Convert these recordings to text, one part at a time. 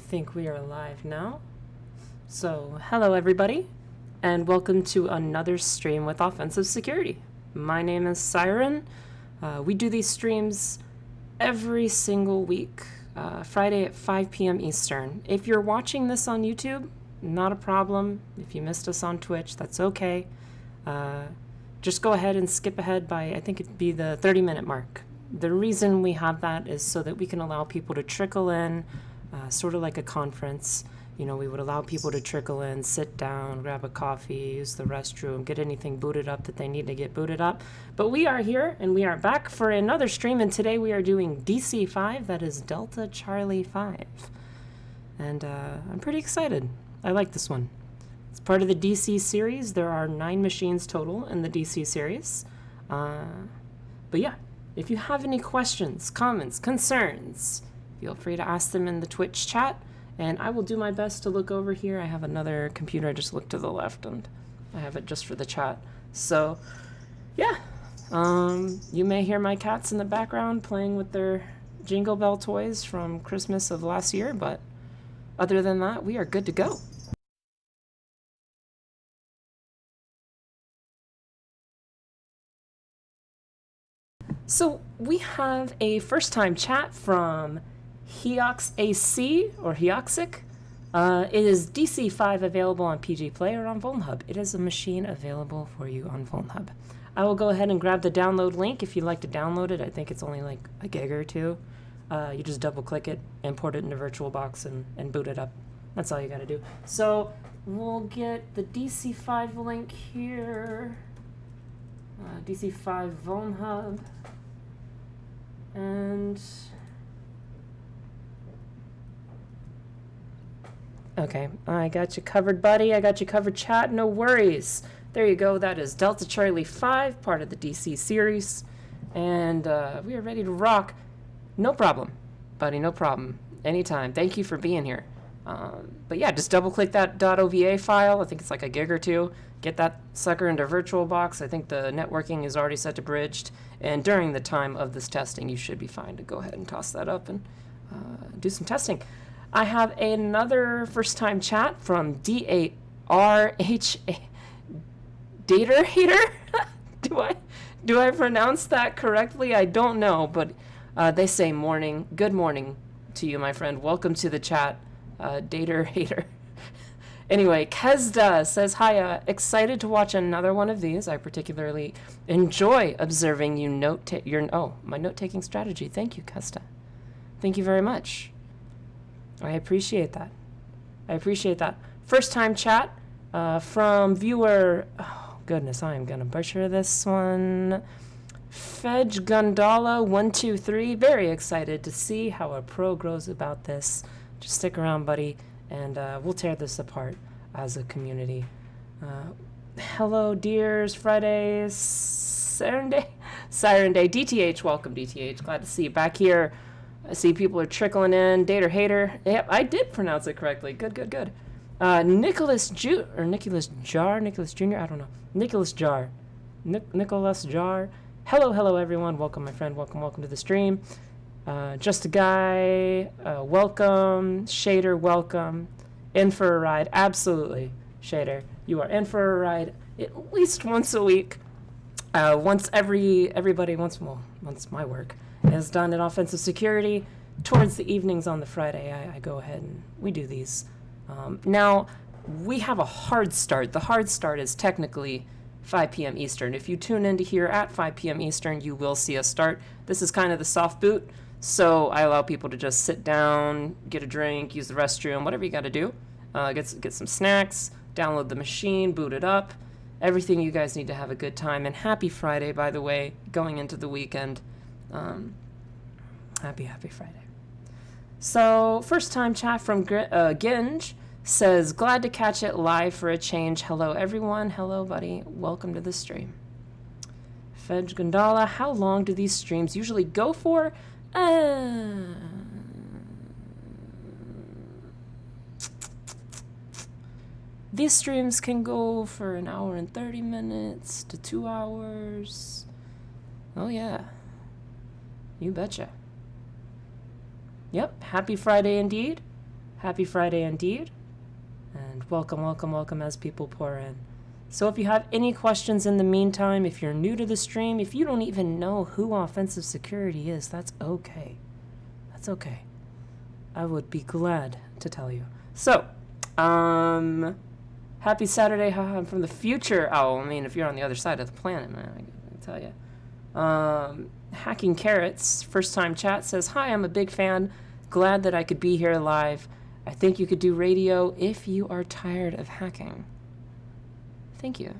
think we are live now. So, hello everybody, and welcome to another stream with Offensive Security. My name is S1REN. We do these streams every single week, Friday at 5 p.m. Eastern. If you're watching this on YouTube, not a problem. If you missed us on Twitch, that's okay. Just go ahead and skip ahead by, I think it'd be the 30-minute mark. The reason we have that is so that we can allow people to trickle in, sort of like a conference. You know, we would allow people to trickle in, sit down, grab a coffee, use the restroom, get anything booted up that they need to get booted up. But we are here, and we are back for another stream, and today we are doing DC-5, that is Delta Charlie 5. And I'm pretty excited. I like this one. It's part of the DC series. There are 9 machines total in the DC series. But yeah, if you have any questions, comments, concerns, feel free to ask them in the Twitch chat, and I will do my best to look over here. I have another computer. I just looked to the left, and I have it just for the chat. So, yeah. You may hear my cats in the background playing with their Jingle Bell toys from Christmas of last year, but other than that, we are good to go. So we have a first-time chat from Heox AC or Heoxic. It is DC-5 available on PG Play or on VulnHub. It is a machine available for you on VulnHub. I will go ahead and grab the download link if you'd like to download it. I think it's only like a gig or two. You just double-click it, import it into VirtualBox, and boot it up. That's all you got to do. So we'll get the DC-5 link here. DC-5 VulnHub. And okay, I got you covered, buddy. I got you covered, chat. No worries. There you go. That is Delta Charlie 5, part of the DC series. And we are ready to rock. No problem, buddy. No problem. Anytime. Thank you for being here. But yeah, just double-click that .ova file. I think it's like a gig or two. Get that sucker into VirtualBox. I think the networking is already set to bridged. And during the time of this testing, you should be fine to go ahead and toss that up and do some testing. I have another first-time chat from DARHA. Data Hater? Do I pronounce that correctly? I don't know, but they say morning. Good morning to you, my friend. Welcome to the chat, Data Hater. Anyway, Kesda says, hi, excited to watch another one of these. I particularly enjoy observing you my note-taking strategy. Thank you, Kesda. Thank you very much. I appreciate that. I appreciate that. First time chat from viewer, oh goodness, I am going to butcher this one. Fej Gundala 123, very excited to see how a pro grows about this. Just stick around, buddy. And we'll tear this apart as a community. Hello, dears. Friday, Siren Day. DTH, welcome, DTH. Glad to see you back here. I see people are trickling in. Dater Hater. Yep, I did pronounce it correctly. Good. Nicholas Jr. I don't know. Nicholas Jar. Nicholas Jar. Hello, everyone. Welcome, my friend. Welcome to the stream. Just a guy, welcome. Shader, welcome. In for a ride. Absolutely, Shader. You are in for a ride at least once a week. Once my work is done in Offensive Security, towards the evenings on the Friday, I go ahead and we do these. Now, we have a hard start. The hard start is technically 5 p.m. Eastern. If you tune into here at 5 p.m. Eastern, you will see us start. This is kind of the soft boot. So I allow people to just sit down, get a drink, use the restroom, whatever you got to do. Get some snacks, download the machine, boot it up. Everything you guys need to have a good time. And happy Friday, by the way, going into the weekend. Happy Friday. So first time chat from Genj says, glad to catch it live for a change. Hello, everyone. Hello, buddy. Welcome to the stream. Fej Gundala, how long do these streams usually go for? These streams can go for an hour and 30 minutes to 2 hours. Oh yeah, you betcha. Yep, happy Friday indeed. Happy Friday indeed. And welcome, welcome, welcome as people pour in. So if you have any questions in the meantime, if you're new to the stream, if you don't even know who offensive security is, that's okay. That's okay. I would be glad to tell you. So, happy Saturday, haha, I'm from the future. Oh, I mean, if you're on the other side of the planet, man, I can tell you. Hacking Carrots, first time chat, says, hi, I'm a big fan. Glad that I could be here live. I think you could do radio if you are tired of hacking. Thank you.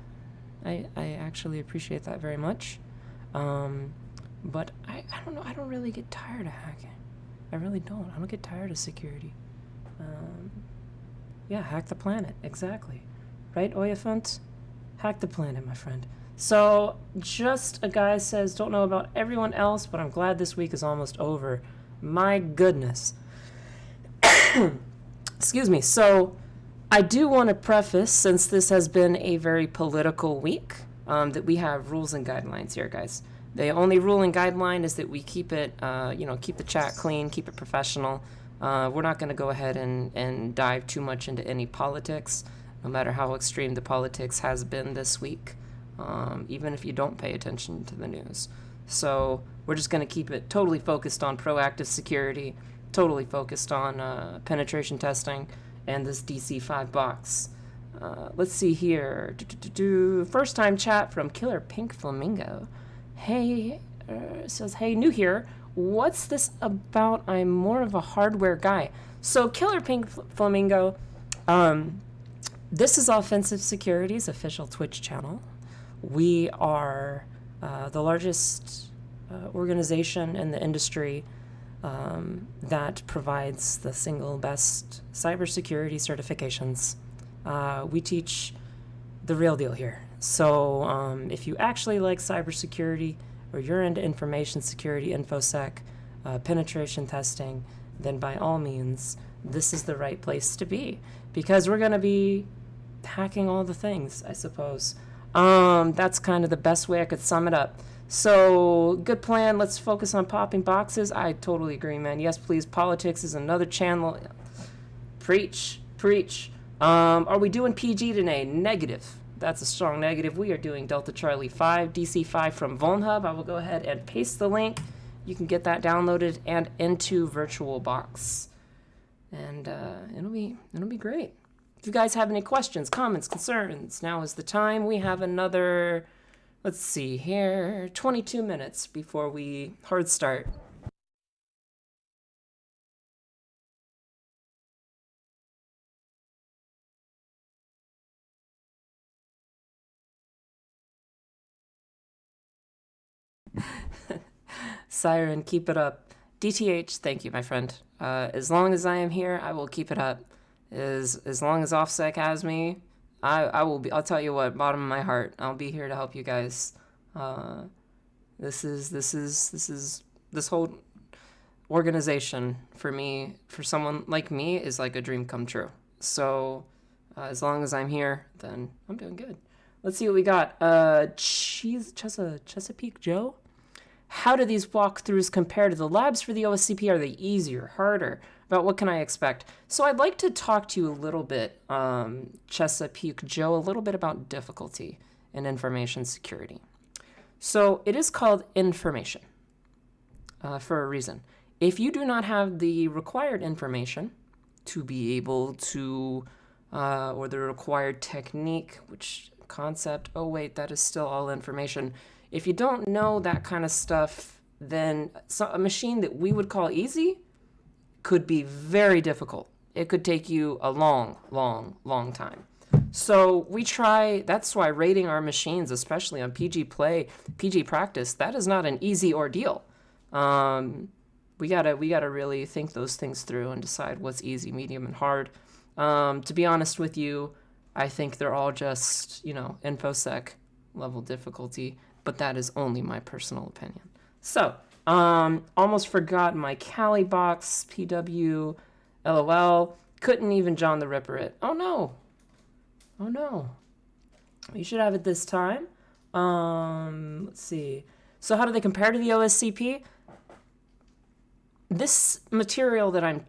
I actually appreciate that very much. But I don't know. I don't really get tired of hacking. I really don't. I don't get tired of security. Yeah, hack the planet. Exactly. Right, Oyafont? Hack the planet, my friend. So, just a guy says, don't know about everyone else, but I'm glad this week is almost over. My goodness. Excuse me. So, I do want to preface, since this has been a very political week, that we have rules and guidelines here, guys. The only rule and guideline is that we keep it, keep the chat clean, keep it professional. We're not going to go ahead and dive too much into any politics, no matter how extreme the politics has been this week, even if you don't pay attention to the news. So we're just going to keep it totally focused on proactive security, totally focused on penetration testing, and this DC-5 box. Let's see here. First time chat from Killer Pink Flamingo. Hey, says, hey, new here. What's this about? I'm more of a hardware guy. So Killer Pink Flamingo, this is Offensive Security's official Twitch channel. We are the largest organization in the industry that provides the single best cybersecurity certifications. We teach the real deal here. So if you actually like cybersecurity, or you're into information security, InfoSec, penetration testing, then by all means, this is the right place to be. Because we're going to be hacking all the things, I suppose. That's kind of the best way I could sum it up. So, good plan. Let's focus on popping boxes. I totally agree, man. Yes, please. Politics is another channel. Preach. Preach. Are we doing PG today? Negative. That's a strong negative. We are doing Delta Charlie 5, DC-5 from VulnHub. I will go ahead and paste the link. You can get that downloaded and into VirtualBox. And it'll be great. If you guys have any questions, comments, concerns, now is the time. We have another, let's see here, 22 minutes before we hard start. Siren, keep it up. DTH, thank you, my friend. As long as I am here, I will keep it up. As long as OffSec has me, I will be. I'll tell you what, bottom of my heart, I'll be here to help you guys. This whole organization for me, for someone like me, is like a dream come true. So as long as I'm here, then I'm doing good. Let's see what we got. Chesapeake Joe. How do these walkthroughs compare to the labs for the OSCP? Are they easier, harder? About what can I expect? So I'd like to talk to you a little bit, Chesapeake Joe, a little bit about difficulty in information security. So it is called information for a reason. If you do not have the required information to be able to, or the required technique, which concept, oh wait, that is still all information. If you don't know that kind of stuff, then a machine that we would call easy could be very difficult. It could take you a long, long, long time. So we try, that's why rating our machines, especially on PG Play, PG Practice, that is not an easy ordeal. We gotta really think those things through and decide what's easy, medium, and hard. To be honest with you, I think they're all just, InfoSec level difficulty, but that is only my personal opinion. So, almost forgot my Cali box, PW, LOL. Couldn't even John the Ripper it. Oh no. Oh no. You should have it this time. Let's see. So how do they compare to the OSCP? This material that I'm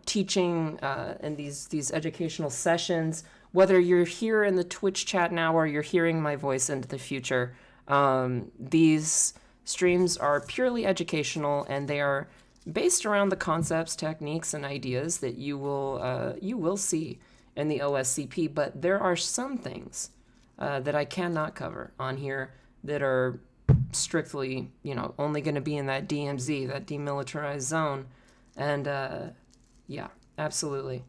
teaching in these educational sessions, whether you're here in the Twitch chat now or you're hearing my voice into the future, these streams are purely educational, and they are based around the concepts, techniques, and ideas that you will see in the OSCP. But there are some things that I cannot cover on here that are strictly, only going to be in that DMZ, that demilitarized zone. And yeah, absolutely.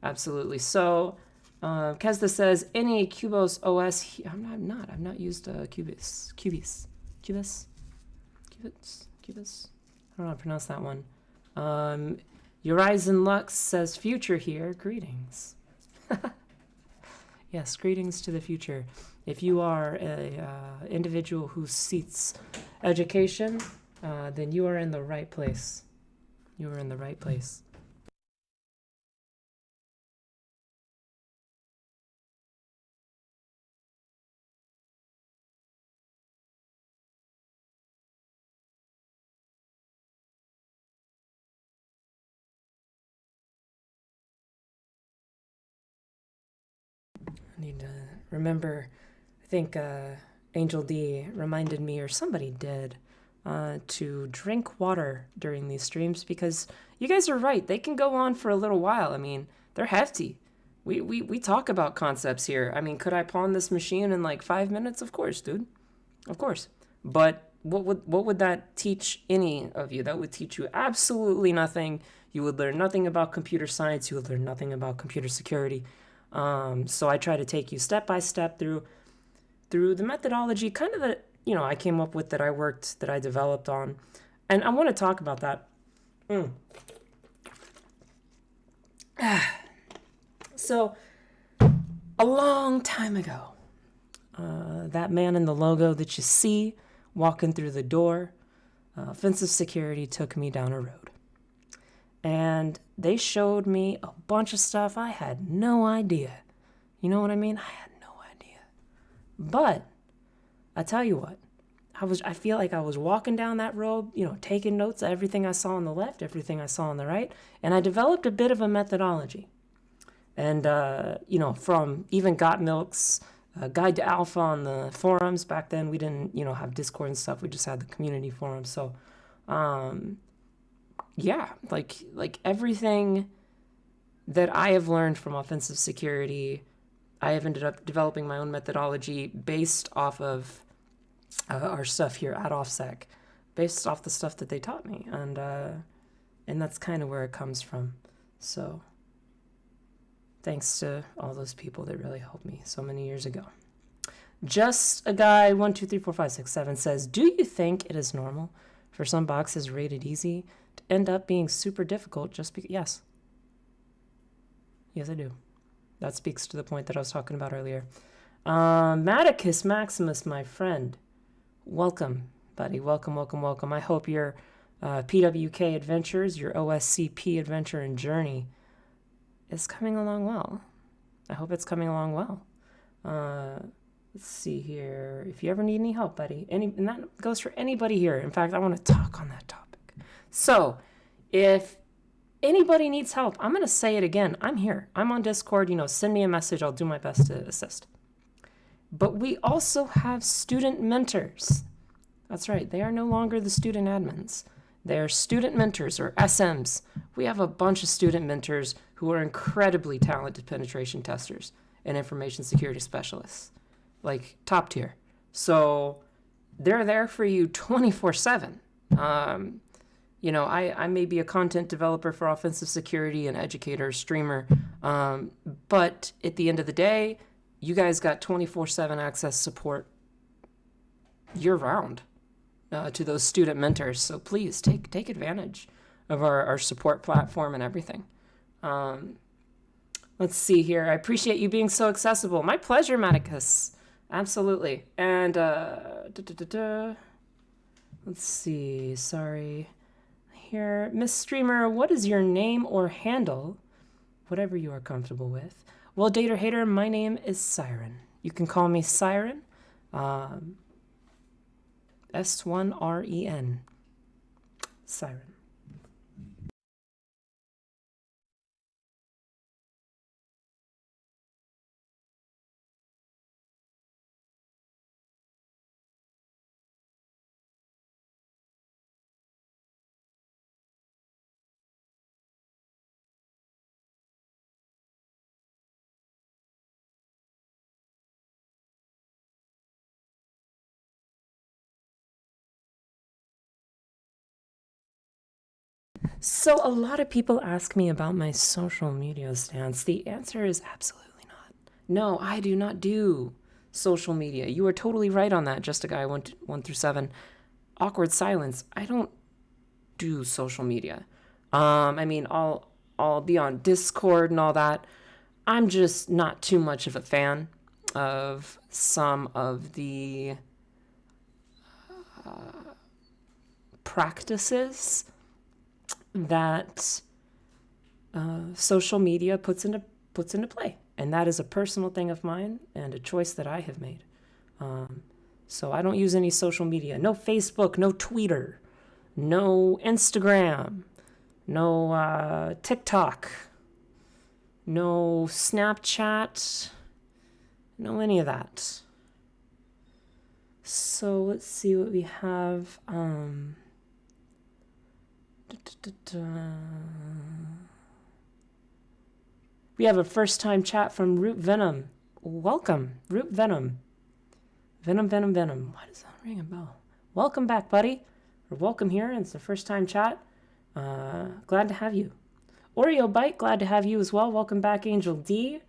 Absolutely. So, Kesda says, any Cubos OS, I've not used Cubis. I don't know how to pronounce that one. Urizen Lux says, future here, greetings. Yes, greetings to the future. If you are a individual who seeks education, then you are in the right place. You are in the right place. I need to remember, I think Angel D reminded me, or somebody did, to drink water during these streams, because you guys are right. They can go on for a little while. I mean, they're hefty. We talk about concepts here. I mean, could I pawn this machine in like 5 minutes? Of course, dude. Of course. But what would that teach any of you? That would teach you absolutely nothing. You would learn nothing about computer science. You would learn nothing about computer security. So I try to take you step by step through the methodology, kind of that I came up with, that I developed on, and I want to talk about that. So, a long time ago, that man in the logo that you see walking through the door, offensive security took me down a road. And they showed me a bunch of stuff I had no idea. You know what I mean? I had no idea. But I tell you what, I feel like I was walking down that road, taking notes of everything I saw on the left, everything I saw on the right, and I developed a bit of a methodology. And, from even Got Milk's Guide to Alpha on the forums. Back then, we didn't, have Discord and stuff. We just had the community forums. So, yeah, like everything that I have learned from offensive security, I have ended up developing my own methodology based off of our stuff here at OffSec, based off the stuff that they taught me, and that's kind of where it comes from. So, thanks to all those people that really helped me so many years ago. Just a guy 1 2 3 4 5 6 7 says, do you think it is normal for some boxes rated easy to end up being super difficult just because? Yes, I do. That speaks to the point that I was talking about earlier. Maticus Maximus, my friend, welcome, buddy. Welcome. I hope your PWK adventures, your OSCP adventure and journey is coming along well. I hope it's coming along well. Let's see here. If you ever need any help, buddy, and that goes for anybody here. In fact, I want to talk on that topic. So, if anybody needs help, I'm going to say it again. I'm here. I'm on Discord. Send me a message. I'll do my best to assist. But we also have student mentors. That's right. They are no longer the student admins. They're student mentors, or SMs. We have a bunch of student mentors who are incredibly talented penetration testers and information security specialists, like top tier. So they're there for you 24/7. I may be a content developer for offensive security, an educator, streamer, but at the end of the day, you guys got 24/7 access support year round to those student mentors. So please take advantage of our support platform and everything. Let's see here. I appreciate you being so accessible. My pleasure, Maticus. Absolutely. And let's see. Sorry. Here, Miss Streamer, what is your name or handle? Whatever you are comfortable with. Well, Dater Hater, my name is S1REN. You can call me S1REN. S1REN. S1REN. So a lot of people ask me about my social media stance. The answer is absolutely not. No, I do not do social media. You are totally right on that, Just a Guy 1 through 7. Awkward silence. I don't do social media. I mean, I'll be on Discord and all that. I'm just not too much of a fan of some of the practices that social media puts into play, and that is a personal thing of mine and a choice that I have made. So I don't use any social media. No Facebook, no Twitter, no Instagram, no TikTok, no Snapchat, no any of that. So let's see what we have. We have a first-time chat from Root Venom. Welcome, Root Venom. Venom. Why does that ring a bell? Welcome back, buddy. Or welcome here. It's the first-time chat. Glad to have you. Oreo Bite, glad to have you as well. Welcome back, Angel D.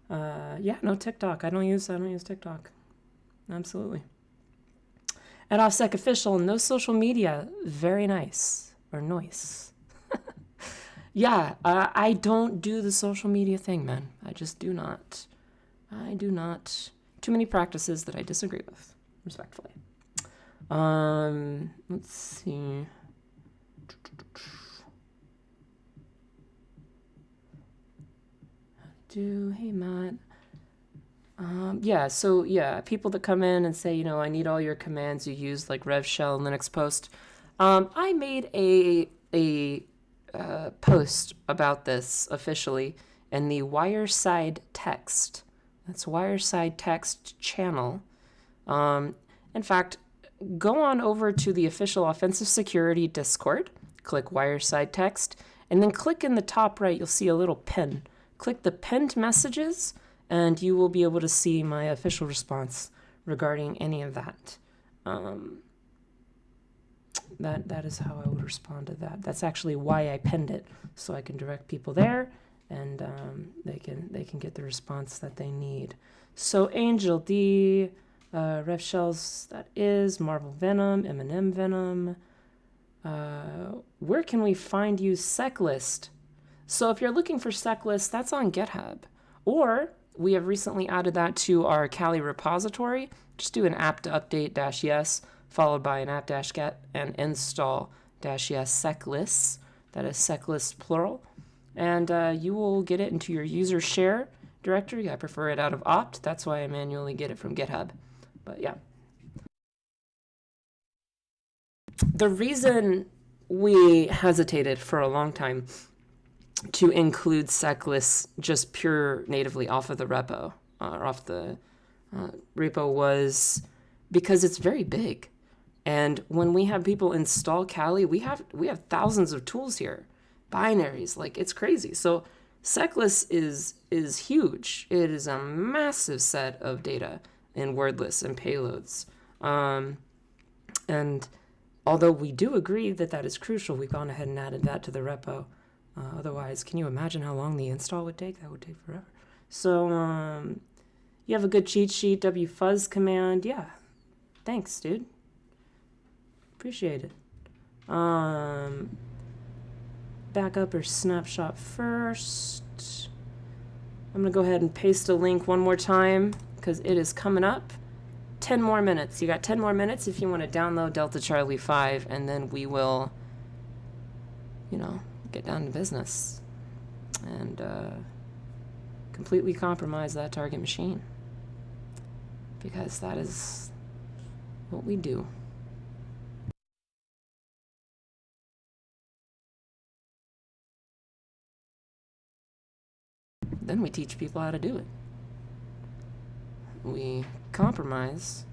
Yeah, no TikTok. I don't use TikTok. Absolutely. At OffSec Official, no social media. Very nice. Or nice. Yeah, I don't do the social media thing, man. I just do not. I do not. Too many practices that I disagree with, respectfully. Let's see. Hey, Matt. Yeah, people that come in and say, I need all your commands you use, like rev shell, Linux post. I made a post about this officially in the Wireside Text. That's Wireside Text channel. In fact, go on over to the official Offensive Security Discord, click Wireside Text, and then click in the top right, you'll see a little pin. Click the pinned messages, and you will be able to see my official response regarding any of that. That is how I would respond to that. That's actually why I pinned it, so I can direct people there, and they can get the response that they need. So Angel D, Rev Shells, that is Marvel Venom, M&M Venom. Where can we find you? Seclist. So if you're looking for Seclist, that's on GitHub, or we have recently added that to our Kali repository. Just do an apt-update-yes, followed by an apt-get and install-yes seclist. That is seclist plural. And you will get it into your user share directory. I prefer it out of opt. That's why I manually get it from GitHub. But yeah. The reason we hesitated for a long time to include seclist just pure natively off of the repo, repo was because it's very big. And when we have people install Kali, we have thousands of tools here, binaries, like it's crazy. So seclist is huge. It is a massive set of data in wordless and payloads. And although we do agree that that is crucial, we've gone ahead and added that to the repo. Otherwise, can you imagine how long the install would take? That would take forever. So you have a good cheat sheet, wfuzz command. Yeah, thanks, dude. Appreciate it. Backup or snapshot first. I'm going to go ahead and paste a link one more time because it is coming up. 10 more minutes. You got 10 more minutes if you want to download Delta Charlie 5, and then we will, get down to business and completely compromise that target machine, because that is what we do. Then we teach people how to do it. We compromise,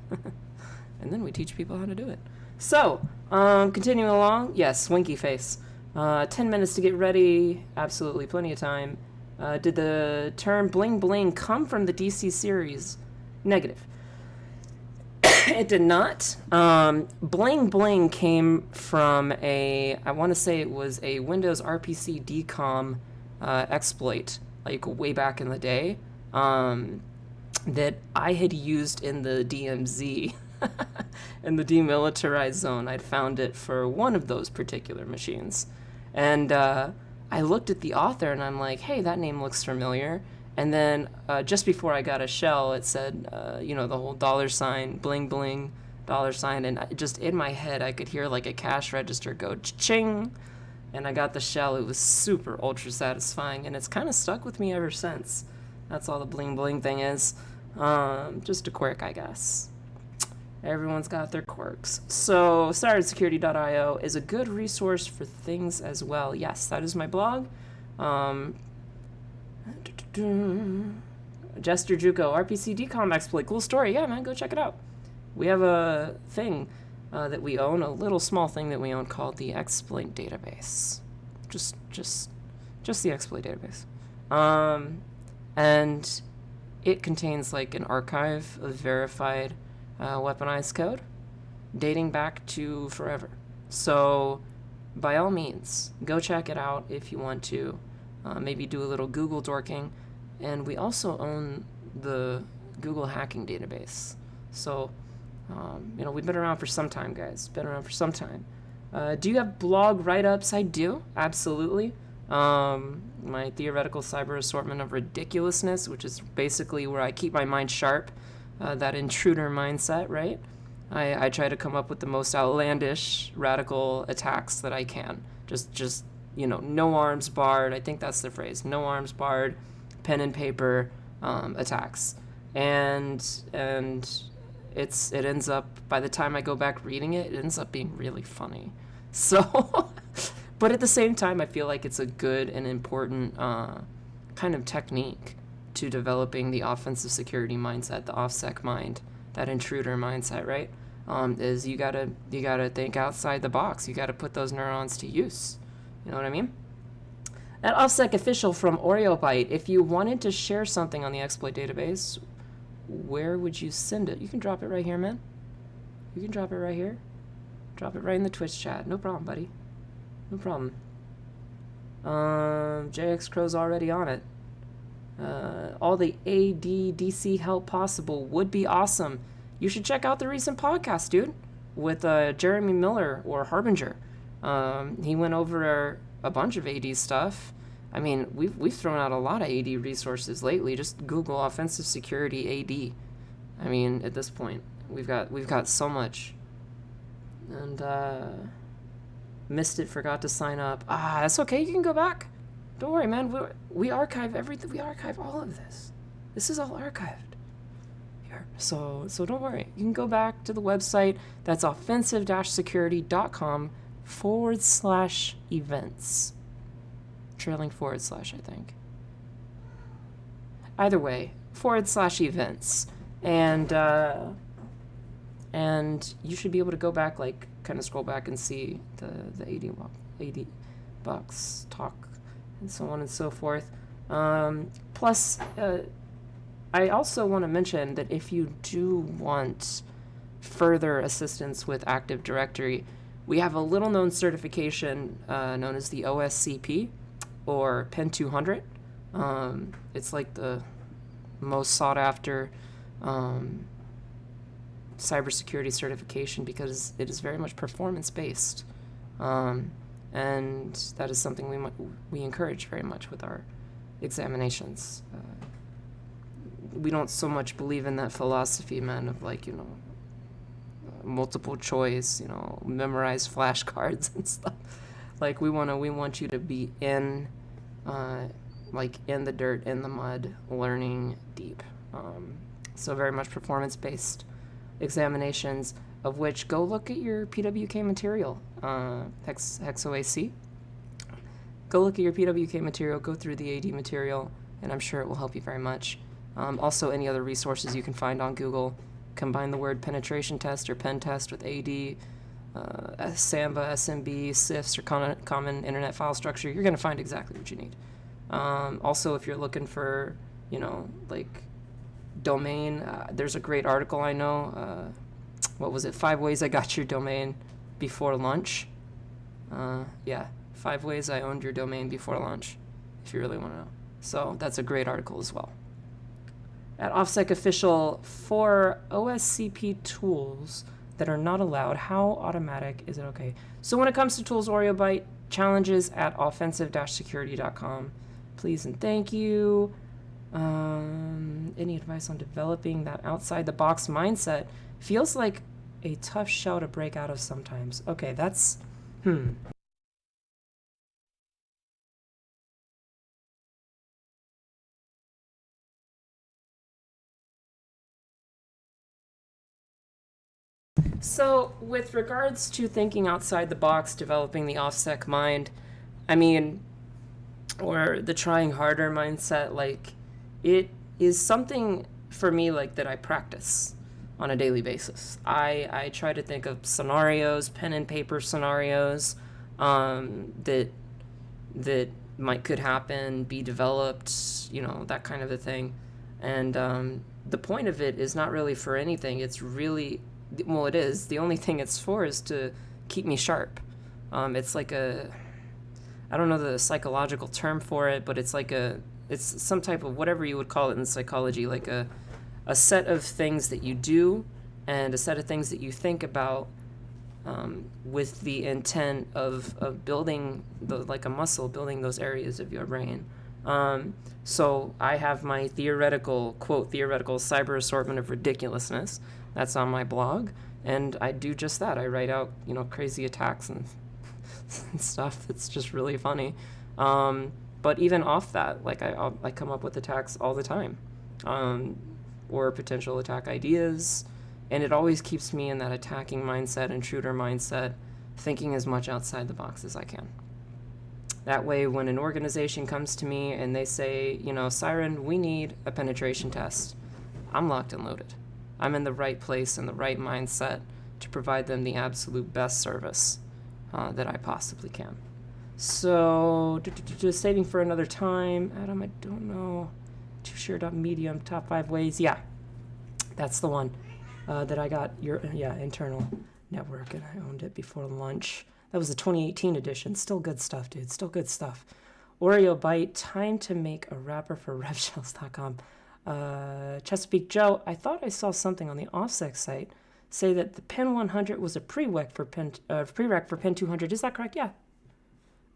and then we teach people how to do it. So, continuing along, yes, winky face. 10 minutes to get ready, absolutely plenty of time. Did the term bling bling come from the DC series? Negative. It did not. Bling Bling came from I want to say it was a Windows RPC DCOM exploit, like way back in the day, that I had used in the DMZ, in the demilitarized zone. I'd found it for one of those particular machines. And I looked at the author and I'm like, hey, that name looks familiar. And then just before I got a shell, it said, the whole $ bling bling $, and just in my head, I could hear like a cash register go ching, and I got the shell. It was super ultra satisfying, and it's kind of stuck with me ever since. That's all the bling bling thing is. Just a quirk, I guess. Everyone's got their quirks. So, cybersecurity.io is a good resource for things as well. Yes, that is my blog. Jester Juco, RPC DCOM exploit. Cool story. Yeah, man, go check it out. We have a thing that we own, a little small thing that we own called the exploit database. Just the exploit database. And it contains like an archive of verified weaponized code dating back to forever. So by all means, go check it out if you want to. Maybe do a little Google dorking. And we also own the Google hacking database. So, we've been around for some time, guys. Been around for some time. Do you have blog write-ups? I do. Absolutely. My theoretical cyber assortment of ridiculousness, which is basically where I keep my mind sharp. That intruder mindset, right? I try to come up with the most outlandish, radical attacks that I can. Just no arms barred. I think that's the phrase. No arms barred, pen and paper attacks. And it ends up, by the time I go back reading it ends up being really funny. So, but at the same time, I feel like it's a good and important kind of technique to developing the offensive security mindset, the OffSec mind, that intruder mindset, right? Is you gotta think outside the box. You gotta put those neurons to use. You know what I mean? At OffSec official from OreoByte, if you wanted to share something on the exploit database, where would you send it? You can drop it right here, man. You can drop it right here. Drop it right in the Twitch chat. No problem, buddy. No problem. JX Crow's already on it. All the AD/DC help possible would be awesome. You should check out the recent podcast, dude, with Jeremy Miller or Harbinger. He went over a bunch of AD stuff. I mean, we've thrown out a lot of AD resources lately. Just Google offensive security AD. I mean, at this point, we've got so much. And missed it, forgot to sign up. That's okay. You can go back. Don't worry, man. We archive everything. We archive all of this. This is all archived here. So don't worry. You can go back to the website. That's offensive-security.com/events. Trailing / I think. Either way, /events. And you should be able to go back, like, kind of scroll back and see the AD box talk and so on and so forth. Plus, I also want to mention that if you do want further assistance with Active Directory, we have a little-known certification known as the OSCP, or PEN 200. It's like the most sought-after cybersecurity certification because it is very much performance-based. And that is something we encourage very much with our examinations. We don't so much believe in that philosophy, man, of multiple choice, memorize flashcards and stuff. Like we want you to be in the dirt, in the mud, learning deep. So very much performance-based examinations, of which go look at your PWK material, HexOAC. Go look at your PWK material, go through the AD material, and I'm sure it will help you very much. Also, any other resources you can find on Google, combine the word penetration test or pen test with AD, Samba, SMB, CIFS, or common internet file structure. You're going to find exactly what you need. Also, if you're looking for, domain, there's a great article I know. what was it? 5 ways I got your domain before lunch. Yeah, 5 ways I owned your domain before lunch, if you really want to know. So that's a great article as well. At OffSec official, for OSCP tools that are not allowed, how automatic is it okay? So when it comes to tools, OreoByte, challenges at offensive-security.com. Please and thank you. Any advice on developing that outside-the-box mindset? Feels like a tough shell to break out of sometimes. Okay, that's... So, with regards to thinking outside the box, developing the OffSec mind, I mean, or the trying harder mindset, like, it is something for me, like, that I practice on a daily basis. I try to think of scenarios, pen and paper scenarios, that could happen, be developed, you know, that kind of a thing. And the point of it is not really for anything. It's really... Well, it is. The only thing it's for is to keep me sharp. It's like a... I don't know the psychological term for it, but it's like a... It's some type of whatever you would call it in psychology, like a set of things that you do and a set of things that you think about with the intent of building, like a muscle, building those areas of your brain. So I have my theoretical, quote, theoretical cyber assortment of ridiculousness. That's on my blog, and I do just that. I write out, you know, crazy attacks and stuff that's just really funny. But even off that, like I come up with attacks all the time, or potential attack ideas, and it always keeps me in that attacking mindset, intruder mindset, thinking as much outside the box as I can. That way, when an organization comes to me and they say, you know, S1REN, we need a penetration test, I'm locked and loaded. I'm in the right place and the right mindset to provide them the absolute best service that I possibly can. So, just saving for another time. Adam, I don't know. Too sure about Medium, top 5 ways. Yeah, that's the one that I got. Internal network, and I owned it before lunch. That was the 2018 edition. Still good stuff, dude. Still good stuff. OreoByte, time to make a wrapper for revshells.com. Chesapeake Joe, I thought I saw something on the OffSec site say that the Pen 100 was a prereq for Pen 200. Is that correct? Yeah.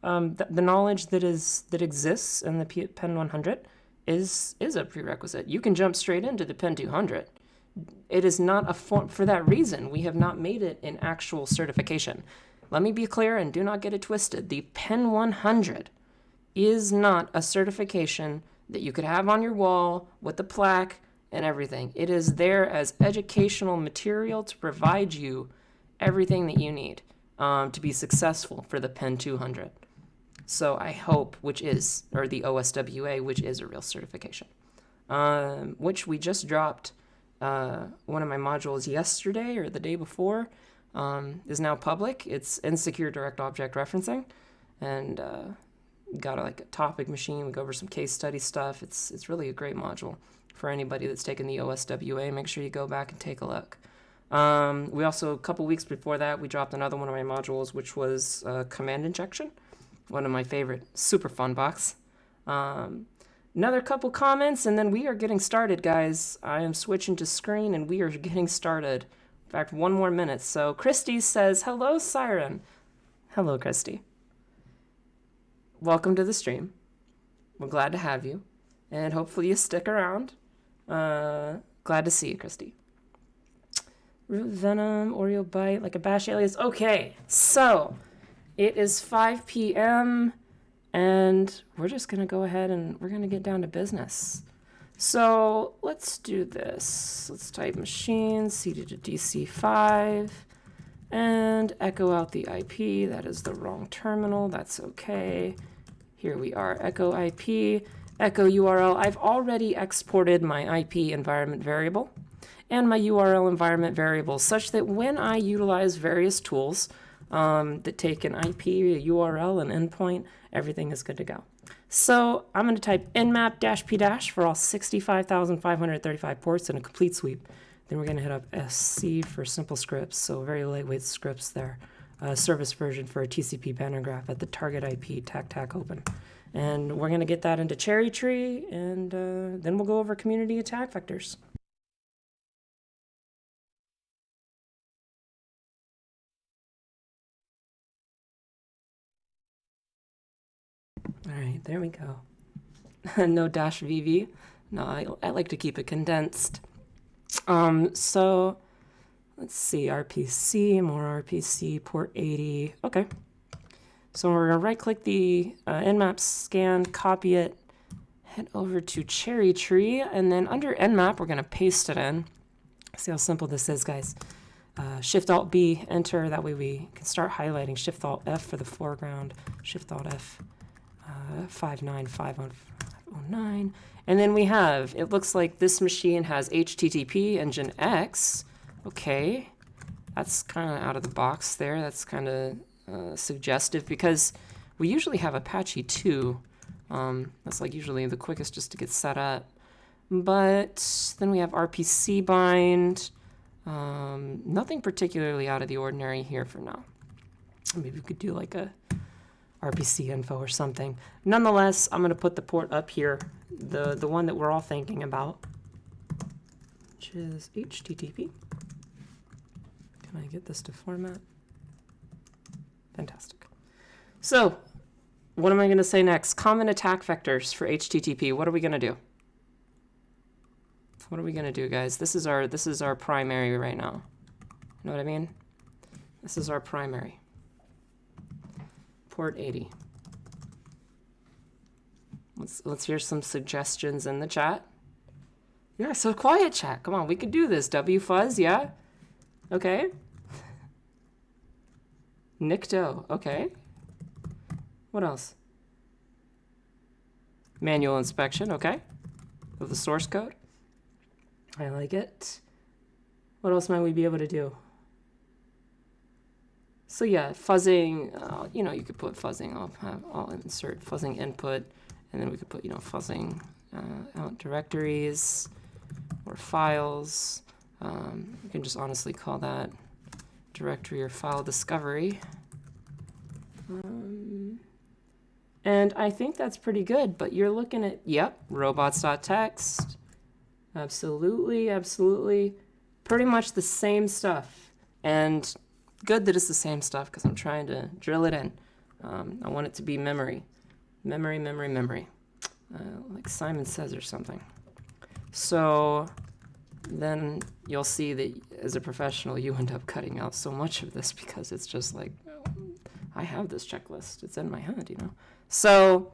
The knowledge that exists in the Pen 100 is a prerequisite. You can jump straight into the Pen 200. It is not a form. For that reason, we have not made it an actual certification. Let me be clear and do not get it twisted. The Pen 100 is not a certification that you could have on your wall with the plaque and everything. It is there as educational material to provide you everything that you need to be successful for the Pen 200. So I hope, or the OSWA, which is a real certification, which we just dropped. One of my modules yesterday or the day before is now public. It's insecure direct object referencing, and got a topic machine. We go over some case study stuff. It's really a great module for anybody that's taken the OSWA. Make sure you go back and take a look. We also, a couple weeks before that, we dropped another one of my modules, which was command injection. One of my favorite, super fun box. Another couple comments, and then we are getting started, guys. I am switching to screen, and we are getting started. In fact, one more minute. So Christy says, hello, S1REN. Hello, Christy. Welcome to the stream. We're glad to have you, and hopefully you stick around. Glad to see you, Christy. Root Venom, OreoByte, like a bash alias. Okay, so it is 5 p.m., and we're just going to go ahead and we're going to get down to business. So let's do this. Let's type machine, cd to DC-5, and echo out the IP. That is the wrong terminal. That's okay. Here we are, echo IP, echo URL. I've already exported my IP environment variable and my URL environment variable such that when I utilize various tools that take an IP, a URL, an endpoint, everything is good to go. So I'm going to type nmap-p- for all 65,535 ports in a complete sweep. Then we're going to hit up SC for simple scripts, so very lightweight scripts there. Service version for a TCP banner graph at the target IP, tac open. And we're going to get that into cherry tree, and then we'll go over community attack vectors. All right, there we go. No dash VV. No, I like to keep it condensed. So let's see, RPC, more RPC, port 80. Okay. So we're going to right click the nmap scan, copy it, head over to cherry tree, and then under nmap, we're going to paste it in. See how simple this is, guys. Shift Alt B, enter. That way we can start highlighting. Shift Alt F for the foreground. Shift Alt F, 59509. And then we have, it looks like this machine has HTTP engine X. Okay. That's kind of out of the box there. That's kind of suggestive because we usually have Apache 2. That's like usually the quickest just to get set up. But then we have RPC bind. Nothing particularly out of the ordinary here for now. Maybe we could do like a RPC info or something. Nonetheless, I'm going to put the port up here, the one that we're all thinking about, which is HTTP. Can I get this to format? Fantastic. So, what am I going to say next? Common attack vectors for HTTP. What are we going to do? What are we going to do, guys? This is our primary right now. You know what I mean? This is our primary. Port 80. Let's hear some suggestions in the chat. Yeah, so quiet chat. Come on, we could do this. WFuzz, yeah? Okay. Nikto, okay. What else? Manual inspection, okay. Of the source code. I like it. What else might we be able to do? So yeah, fuzzing, you know, you could put fuzzing, I'll insert fuzzing input, and then we could put, you know, fuzzing out directories or files. You can just honestly call that directory or file discovery. And I think that's pretty good, but you're looking at, yep, robots.txt. Absolutely, absolutely. Pretty much the same stuff. And good that it's the same stuff because I'm trying to drill it in. I want it to be memory. Memory, memory, memory. Like Simon Says or something. So then you'll see that as a professional, you end up cutting out so much of this because it's just like, I have this checklist. It's in my head, you know. So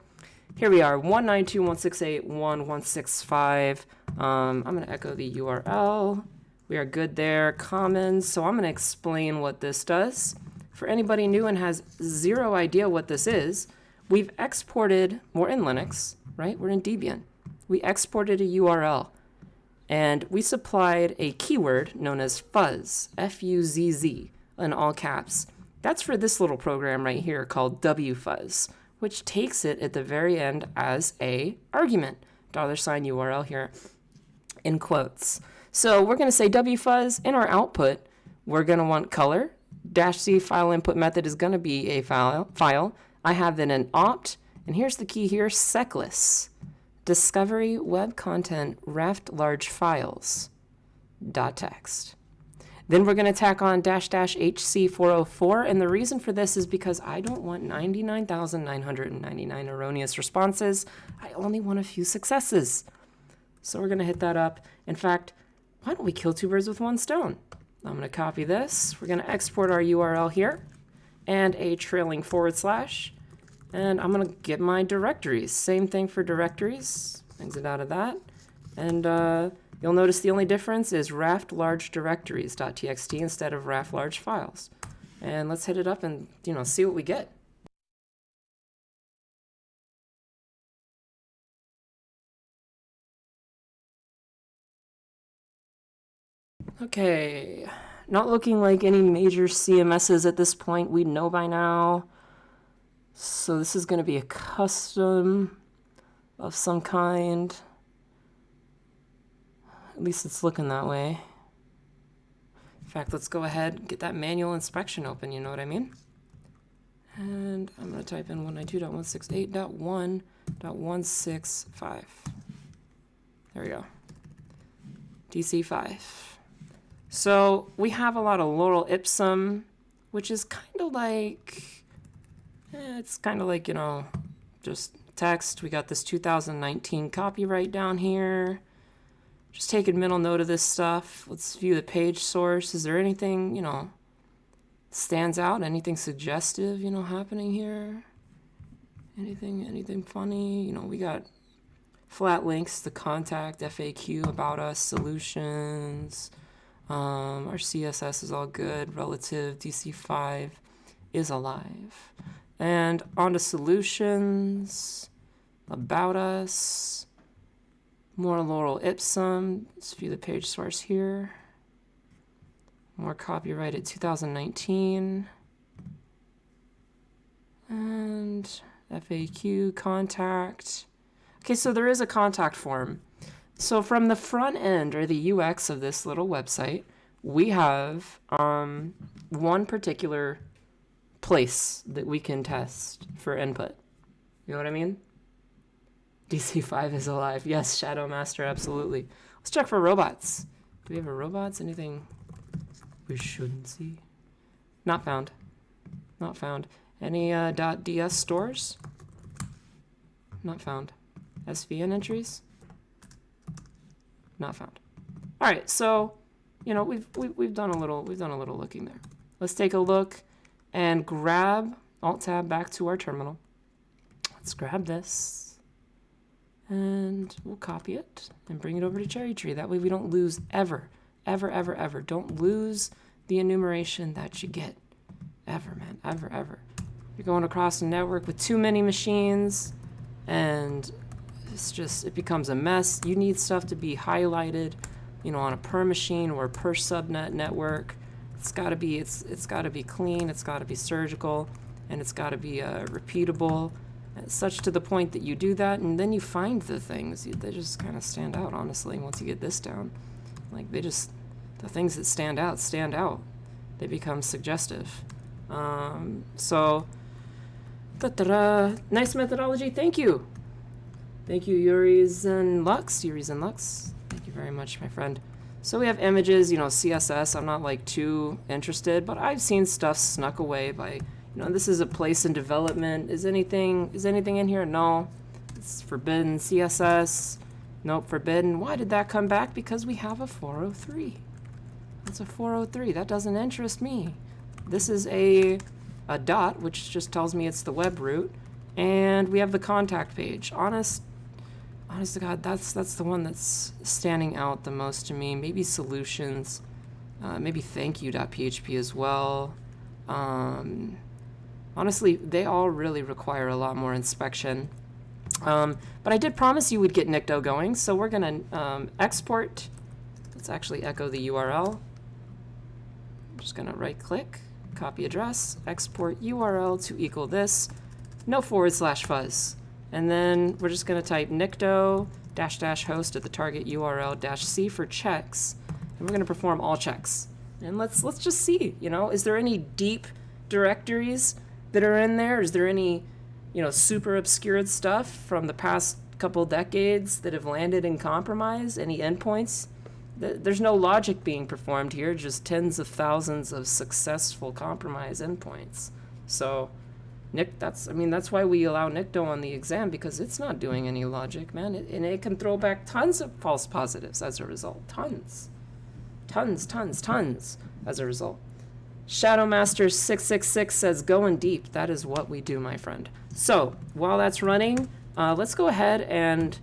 here we are, 192.168.1.165. I'm going to echo the URL. We are good there. Commons. So I'm going to explain what this does. For anybody new and has zero idea what this is, we've exported, we're in Linux, right? We're in Debian. We exported a URL. And we supplied a keyword known as fuzz, F-U-Z-Z, in all caps. That's for this little program right here called wfuzz, which takes it at the very end as a argument. $ URL here in quotes. So we're going to say wfuzz in our output. We're going to want color. -c file input method is going to be a file. I have then an opt, and here's the key here, secless. Discovery web content reft large files .txt. Then we're going to tack on --HC404, and the reason for this is because I don't want 99,999 erroneous responses. I only want a few successes. So we're going to hit that up. In fact, why don't we kill two birds with one stone? I'm going to copy this. We're going to export our URL here and a trailing // and I'm going to get my directories. Same thing for directories. Exit out of that. And you'll notice the only difference is raft large directories.txt instead of raft large files. And let's hit it up and, you know, see what we get. Okay, not looking like any major CMSs at this point. We know by now. So this is going to be a custom of some kind. At least it's looking that way. fact, let's go ahead and get that manual inspection open, you know what I mean? And I'm going to type in 192.168.1.165. There we go. DC-5. So we have a lot of lorem ipsum, which is kind of like, it's kind of like, you know, just text. We got this 2019 copyright down here. Just taking mental note of this stuff. Let's view the page source. Is there anything, you know, stands out? Anything suggestive, you know, happening here? Anything funny? You know, we got flat links to contact, FAQ, about us, solutions. Our CSS is all good. Relative DC-5 is alive. And on to solutions, about us, more lorem ipsum. Let's view the page source here. More copyrighted 2019. And FAQ, contact. Okay, so there is a contact form. So from the front end, or the UX of this little website, we have one particular place that we can test for input. You know what I mean? DC-5 is alive. Yes, Shadow Master, absolutely. Let's check for robots. Do we have a robots? Anything we shouldn't see? Not found. Not found. Any .ds stores? Not found. SVN entries? Not found. All right, so you know we've done a little looking there. Let's take a look and grab Alt Tab back to our terminal. Let's grab this and we'll copy it and bring it over to Cherry Tree. That way we don't lose ever. Don't lose the enumeration that you get. Ever, man. Ever. You're going across a network with too many machines and it becomes a mess. You need stuff to be highlighted, you know, on a per machine or per subnet network. It's got to be clean, it's got to be surgical, and it's got to be repeatable, such to the point that you do that and then you find the things. They just kind of stand out, honestly, once you get this down. Like the things that stand out. They become suggestive. So, nice methodology, thank you. Thank you, Yuri's and Lux. Thank you very much, my friend. So we have images, you know, CSS. I'm not like too interested, but I've seen stuff snuck away by, you know, this is a place in development. Is anything in here? No. It's forbidden. CSS. Nope, forbidden. Why did that come back? Because we have a 403. It's a 403. That doesn't interest me. This is a dot, which just tells me it's the web root. And we have the contact page. Honest to God, that's the one that's standing out the most to me. Maybe solutions, maybe thankyou.php as well. Honestly, they all really require a lot more inspection. But I did promise you we'd get Nikto going, so we're gonna export. Let's actually echo the URL. I'm just gonna right click, copy address, export URL to equal this, no /fuzz. And then we're just going to type Nikto --host at the target URL -c for checks. And we're going to perform all checks. And let's just see, you know, is there any deep directories that are in there? Is there any, you know, super obscured stuff from the past couple decades that have landed in compromise? Any endpoints? There's no logic being performed here, just tens of thousands of successful compromise endpoints. So that's why we allow Nikto on the exam, because it's not doing any logic, man. And it can throw back tons of false positives as a result. Tons as a result. Shadowmaster666 says, going deep. That is what we do, my friend. So while that's running, let's go ahead and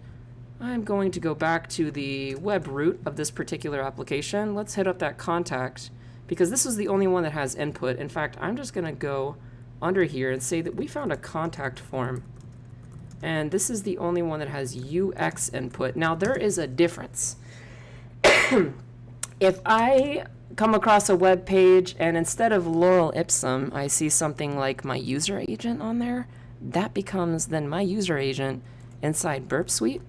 I'm going to go back to the web root of this particular application. Let's hit up that contact, because this is the only one that has input. In fact, I'm just going to go under here and say that we found a contact form, and this is the only one that has UX input. Now there is a difference. If I come across a web page and instead of lorem ipsum I see something like my user agent on there, that becomes then my user agent inside Burp Suite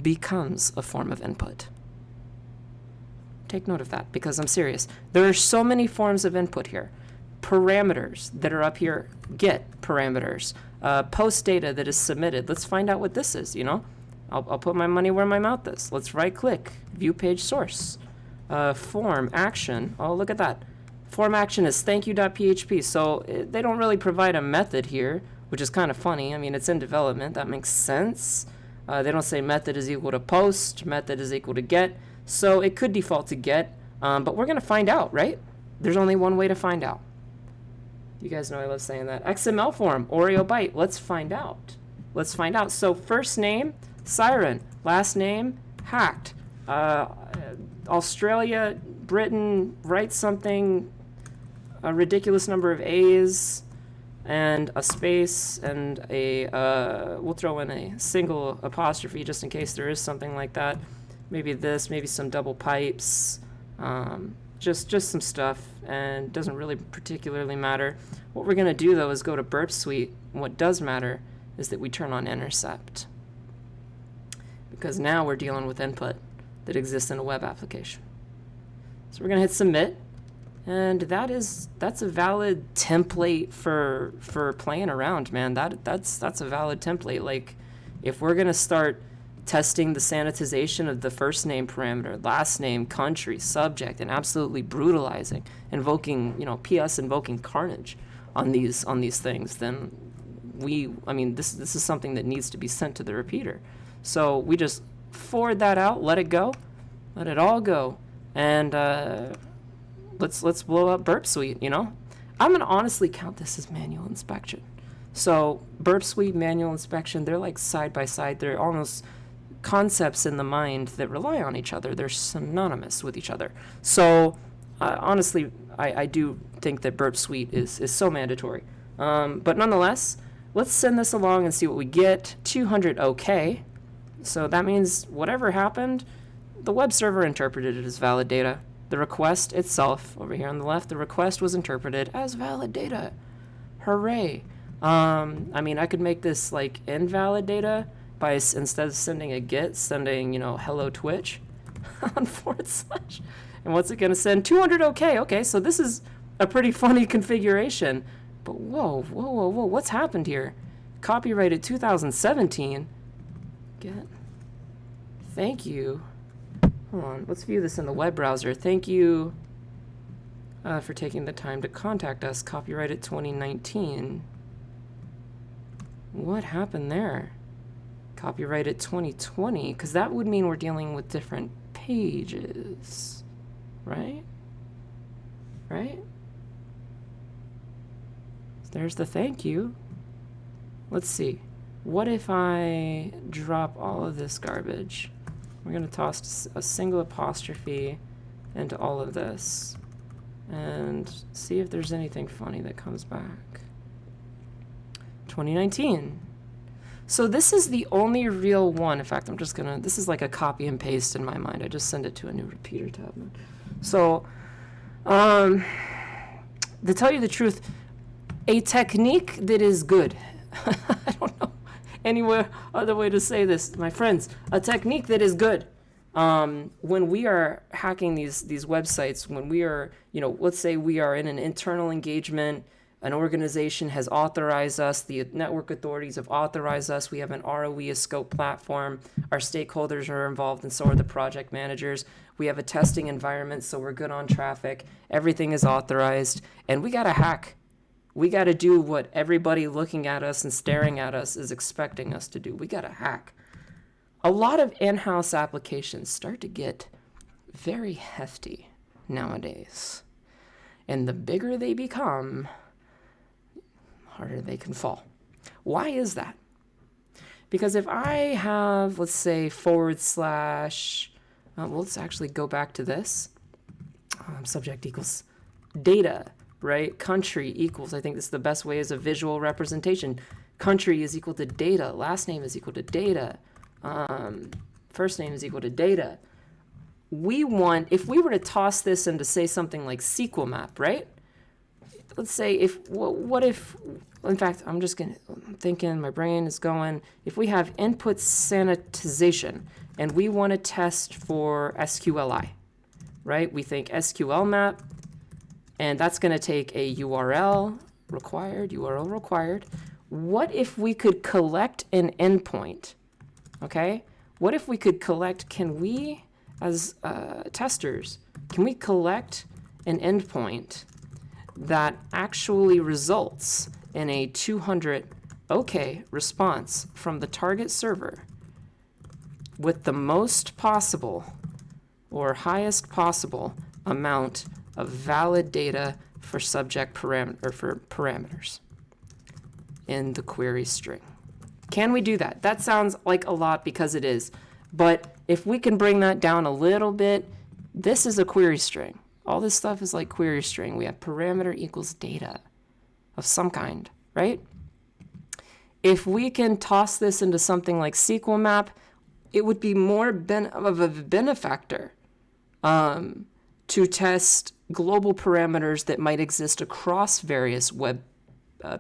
becomes a form of input. Take note of that, because I'm serious. There are so many forms of input here. Parameters that are up here, get parameters. Post data that is submitted. Let's find out what this is, you know? I'll put my money where my mouth is. Let's right click, view page source. Form action, oh, look at that. Form action is thankyou.php, so they don't really provide a method here, which is kind of funny. I mean, it's in development, that makes sense. They don't say method is equal to post, method is equal to get, so it could default to get, but we're gonna find out, right? There's only one way to find out. You guys know I love saying that. XML form, Oreo byte, let's find out. Let's find out. So first name, S1REN, last name, hacked. Australia, Britain, write something, a ridiculous number of A's, and a space, and a, we'll throw in a single apostrophe just in case there is something like that. Maybe this, maybe some double pipes, just some stuff, and doesn't really particularly matter. What we're gonna do though is go to Burp Suite, and what does matter is that we turn on intercept. Because now we're dealing with input that exists in a web application. So we're gonna hit submit, and that's a valid template for playing around, man. That's a valid template. Like, if we're gonna start testing the sanitization of the first name parameter, last name, country, subject, and absolutely brutalizing, invoking, you know, PS invoking carnage on these things, then this is something that needs to be sent to the repeater. So we just forward that out, let it go, let it all go, and let's blow up Burp Suite, you know? I'm gonna honestly count this as manual inspection. So Burp Suite, manual inspection, they're like side by side. They're almost concepts in the mind that rely on each other. They're synonymous with each other. So honestly, I do think that Burp Suite is so mandatory. But nonetheless, let's send this along and see what we get. 200 OK. So that means whatever happened, the web server interpreted it as valid data. The request itself, over here on the left, the request was interpreted as valid data. Hooray. I mean, I could make this like invalid data by, instead of sending a get, sending, you know, hello Twitch on /. And what's it going to send? 200 OK. Okay, so this is a pretty funny configuration. But whoa, what's happened here? Copyrighted 2017. Get. Thank you. Hold on, let's view this in the web browser. Thank you for taking the time to contact us. Copyrighted 2019. What happened there? Copyrighted 2020, because that would mean we're dealing with different pages, right? Right? There's the thank you. Let's see. What if I drop all of this garbage? We're going to toss a single apostrophe into all of this and see if there's anything funny that comes back. 2019. So this is the only real one. In fact, this is like a copy and paste in my mind. I just send it to a new repeater tab. So, to tell you the truth, a technique that is good. I don't know any other way to say this, my friends. A technique that is good. When we are hacking these websites, when we are, you know, let's say we are in an internal engagement, an organization has authorized us, the network authorities have authorized us, we have an ROE, a scope platform, our stakeholders are involved, and so are the project managers. We have a testing environment, so we're good on traffic, everything is authorized, and we gotta hack. We gotta do what everybody looking at us and staring at us is expecting us to do. We gotta hack. A lot of in-house applications start to get very hefty nowadays. And the bigger they become, harder they can fall. Why is that? Because if I have, let's say, / let's actually go back to this. Subject equals data, right? Country equals, I think this is the best way, is a visual representation. Country is equal to data. Last name is equal to data. First name is equal to data. We want, if we were to toss this into, say, something like SQL map, right? Let's say what if, in fact, I'm thinking, my brain is going, if we have input sanitization and we want to test for SQLI, right? We think SQL map, and that's going to take a URL required. What if we could collect an endpoint? Okay, what if we could collect, can we, as testers, can we collect an endpoint that actually results in a 200 OK response from the target server with the most possible or highest possible amount of valid data for subject parameters in the query string? Can we do that? That sounds like a lot because it is. But if we can bring that down a little bit, this is a query string. All this stuff is like query string. We have parameter equals data of some kind, right? If we can toss this into something like SQL map, it would be more of a benefactor to test global parameters that might exist across various web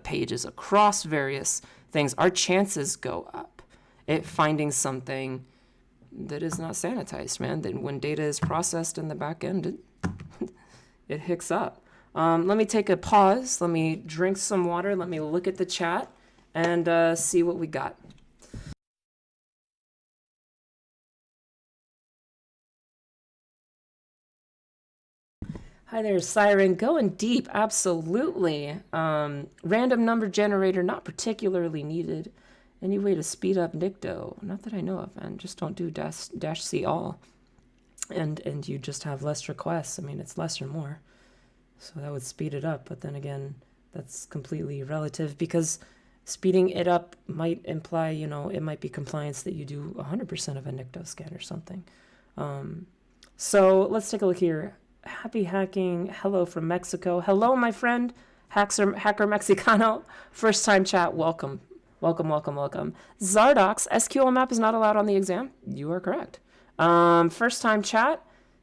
pages, across various things. Our chances go up at finding something that is not sanitized, man. That when data is processed in the back end, it hicks up. Let me take a pause. Let me drink some water. Let me look at the chat and see what we got. Hi there, Siren. Going deep, absolutely. Random number generator, not particularly needed. Any way to speed up Nikto? Not that I know of, man. Just don't do dash C all. And you just have less requests. I mean, it's less or more. So that would speed it up. But then again, that's completely relative because speeding it up might imply, you know, it might be compliance that you do 100% of a Nikto scan or something. So let's take a look here. Happy hacking. Hello from Mexico. Hello, my friend. Hacker Mexicano. First time chat. Welcome. Zardox. SQL map is not allowed on the exam. You are correct. First time chat.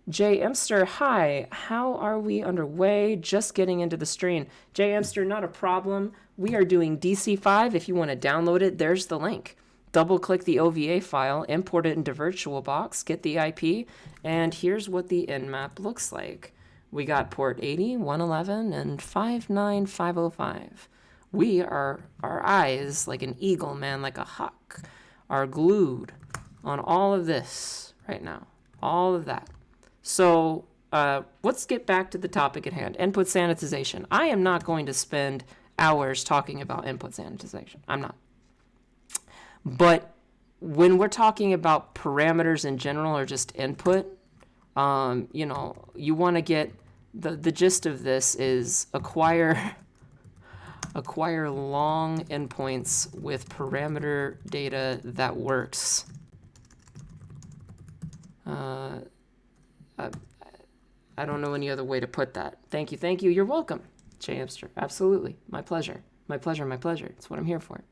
Jay Emster. Hi. How are we underway? Just getting into the stream. Jay Emster, not a problem. We are doing DC-5. If you want to download it, there's the link. Double click the OVA file, import it into VirtualBox, get the IP, and here's what the nmap looks like. We got port 80, 111, and 59505. Our eyes, like an eagle, man, like a hawk, are glued on all of this right now. All of that. So let's get back to the topic at hand, input sanitization. I am not going to spend hours talking about input sanitization. I'm not. But when we're talking about parameters in general or just input, you know, you want to get the gist of this is acquire long endpoints with parameter data that works. I don't know any other way to put that. Thank you. You're welcome, Jay Amster. Absolutely. My pleasure. It's what I'm here for.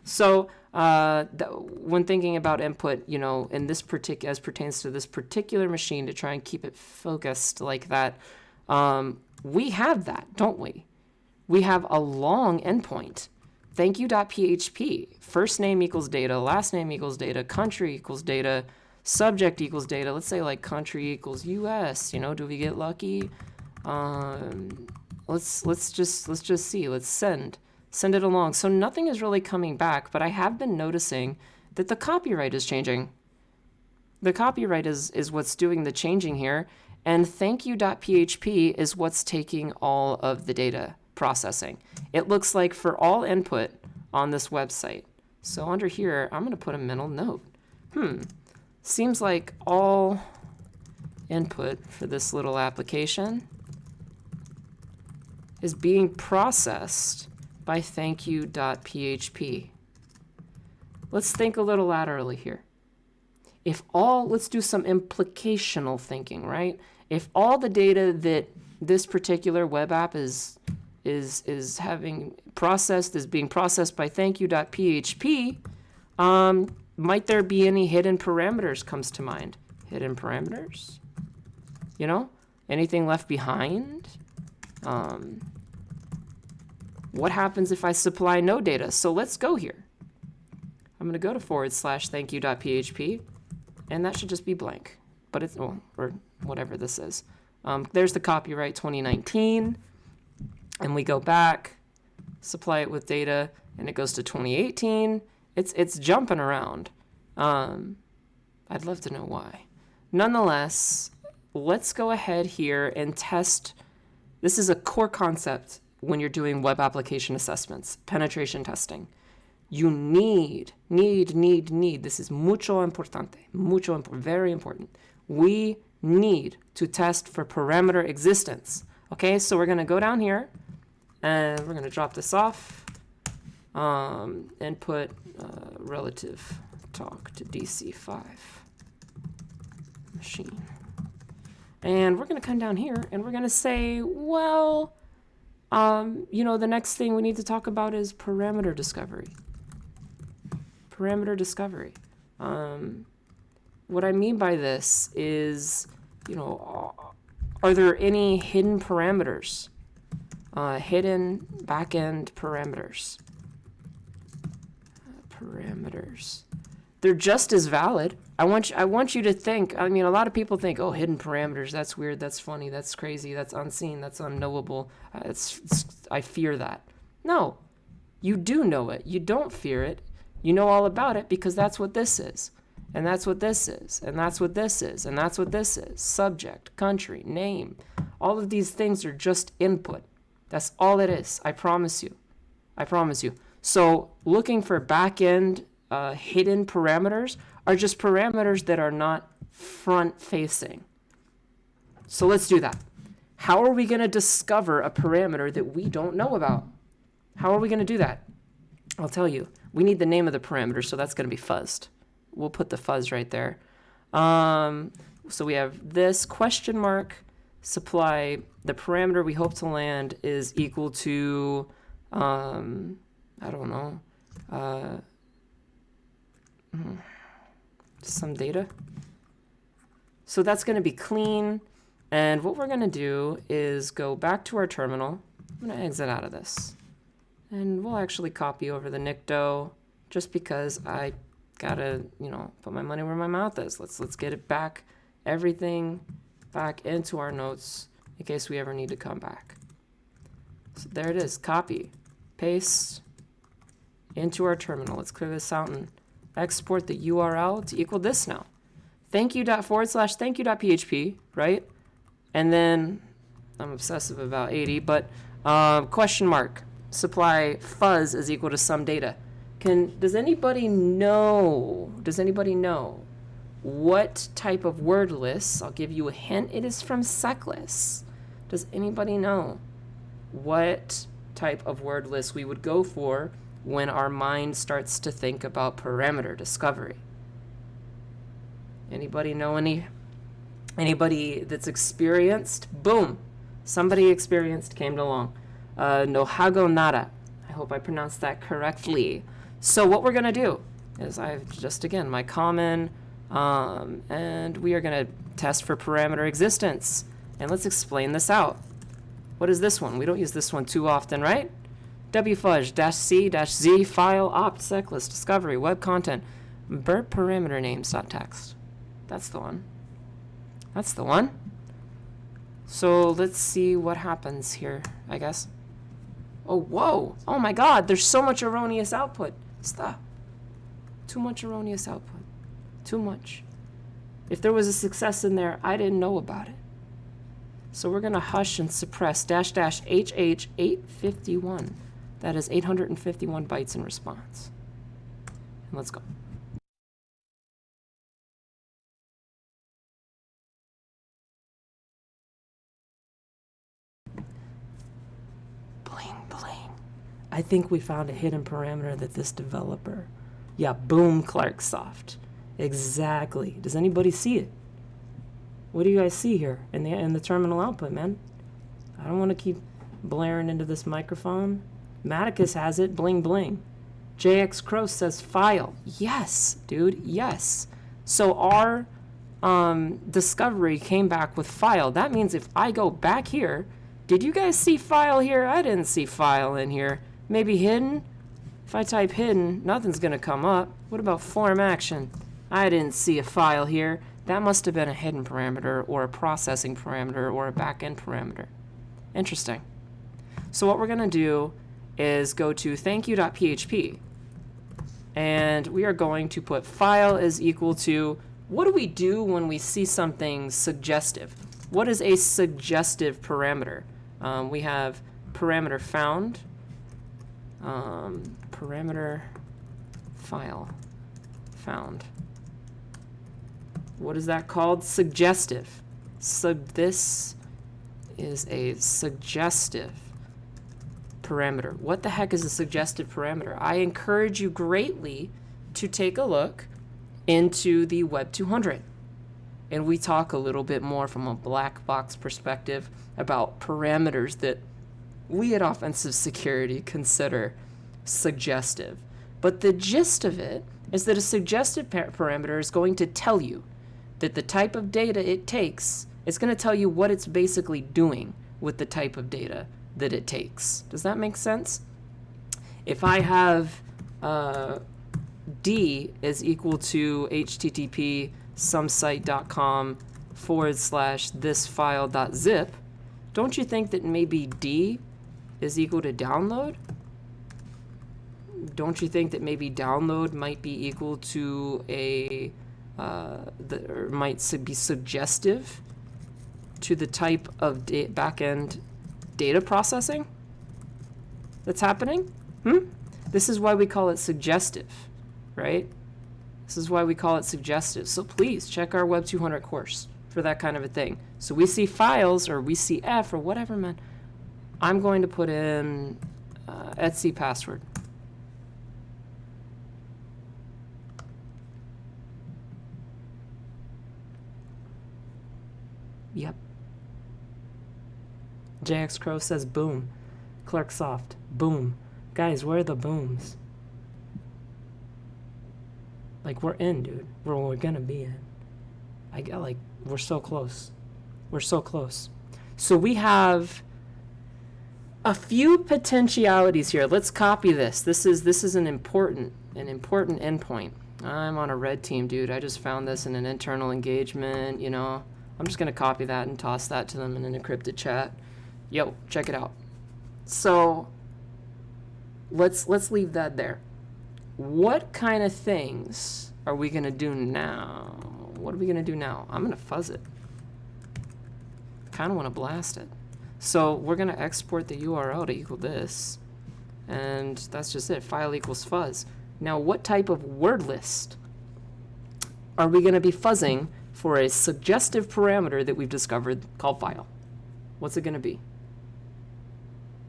So when thinking about input, you know, in this as pertains to this particular machine, to try and keep it focused like that, we have that, don't we? We have a long endpoint. Thank you.php. First name equals data, last name equals data, country equals data, subject equals data. Let's say like country equals US. You know, do we get lucky? Let's just see. Let's send it along. So nothing is really coming back, but I have been noticing that the copyright is changing. The copyright is what's doing the changing here, and thank you.php is what's taking all of the data processing. It looks like for all input on this website. So under here, I'm going to put a mental note. Seems like all input for this little application is being processed by thankyou.php. Let's think a little laterally here. Let's do some implicational thinking, right? If all the data that this particular web app is having processed is being processed by thankyou.php, might there be any hidden parameters comes to mind? Hidden parameters? You know? Anything left behind? What happens if I supply no data? So let's go here. I'm going to go to /thankyou.php, and that should just be blank. but it's, well, or whatever this is. There's the copyright 2019, and we go back, supply it with data, and it goes to 2018. It's jumping around. I'd love to know why. Nonetheless, let's go ahead here and test. This is a core concept when you're doing web application assessments, penetration testing. You need. This is mucho importante, very important. We need to test for parameter existence. Okay, so we're gonna go down here and we're gonna drop this off and put relative talk to DC-5 machine. And we're gonna come down here and we're gonna say, well, the next thing we need to talk about is parameter discovery. Parameter discovery. What I mean by this is, are there any hidden parameters? Hidden backend parameters. Parameters. They're just as valid. I want you to think, a lot of people think, oh, hidden parameters, that's weird, that's funny, that's crazy, that's unseen, that's unknowable. I fear that. No, you do know it. You don't fear it. You know all about it because that's what this is. And that's what this is. And that's what this is. And that's what this is. Subject, country, name. All of these things are just input. That's all it is. I promise you. I promise you. So looking for back-end hidden parameters are just parameters that are not front-facing. So let's do that. How are we going to discover a parameter that we don't know about? How are we going to do that? I'll tell you. We need the name of the parameter, so that's going to be fuzzed. We'll put the fuzz right there. So we have this question mark supply. The parameter we hope to land is equal to, I don't know, some data. So that's going to be clean. And what we're going to do is go back to our terminal. I'm going to exit out of this. And we'll actually copy over the Nikto just because I gotta, put my money where my mouth is. Let's get it back, everything back into our notes in case we ever need to come back. So there it is, copy, paste into our terminal. Let's clear this out and export the URL to equal this now. thank you./thank-you.php, right? And then I'm obsessive about 80, but question mark. Supply fuzz is equal to some data. Does anybody know what type of word lists? I'll give you a hint. It is from SecList. Does anybody know what type of word list we would go for when our mind starts to think about parameter discovery? Anybody know anybody that's experienced? Boom. Somebody experienced came along. No hago nada. I hope I pronounced that correctly. So what we're going to do is my common, and we are going to test for parameter existence. And let's explain this out. What is this one? We don't use this one too often, right? wfuzz-c-z file opt seclist discovery web content burp parameter names.txt. That's the one. That's the one. So let's see what happens here, I guess. Oh, whoa. Oh my God, there's so much erroneous output. Stop. Too much erroneous output. Too much. If there was a success in there, I didn't know about it. So we're going to hush and suppress --HH 851. That is 851 bytes in response. And let's go. Bling, bling. I think we found a hidden parameter that this developer, boom, Clarksoft. Exactly. Does anybody see it? What do you guys see here in the terminal output, man? I don't want to keep blaring into this microphone. Maticus has it, bling, bling. JX Crow says file. Yes, dude, yes. So our discovery came back with file. That means if I go back here, did you guys see file here? I didn't see file in here. Maybe hidden? If I type hidden, nothing's going to come up. What about form action? I didn't see a file here. That must have been a hidden parameter or a processing parameter or a backend parameter. Interesting. So what we're going to do is go to thankyou.php, and we are going to put file is equal to, what do we do when we see something suggestive? What is a suggestive parameter? We have parameter found, parameter file found. What is that called? Suggestive. This is a suggestive parameter. What the heck is a suggestive parameter? I encourage you greatly to take a look into the Web 200. And we talk a little bit more from a black box perspective about parameters that we at Offensive Security consider suggestive. But the gist of it is that a suggestive parameter is going to tell you that the type of data it takes is going to tell you what it's basically doing with the type of data that it takes. Does that make sense? If I have D is equal to http somesite.com/thisfile.zip, don't you think that maybe D is equal to download? Don't you think that maybe download might be equal to a or might be suggestive to the type of backend data processing that's happening? This is why we call it suggestive, right? This is why we call it suggestive. So please check our Web 200 course for that kind of a thing. So we see files or we see F or whatever, man. I'm going to put in etc password. Yep. JX Crow says boom. Clarksoft, boom. Guys, where are the booms? Like, we're in, dude. We're gonna be in. We're so close. We're so close. So we have a few potentialities here. Let's copy this. This is an important endpoint. I'm on a red team, dude. I just found this in an internal engagement, you know. I'm just gonna copy that and toss that to them in an encrypted chat. Yo, check it out. So let's leave that there. What kind of things are we gonna do now? What are we gonna do now? I'm gonna fuzz it. Kind of want to blast it. So we're gonna export the URL to equal this, and that's just it. File equals fuzz. Now, what type of word list are we gonna be fuzzing for a suggestive parameter that we've discovered called file? What's it gonna be?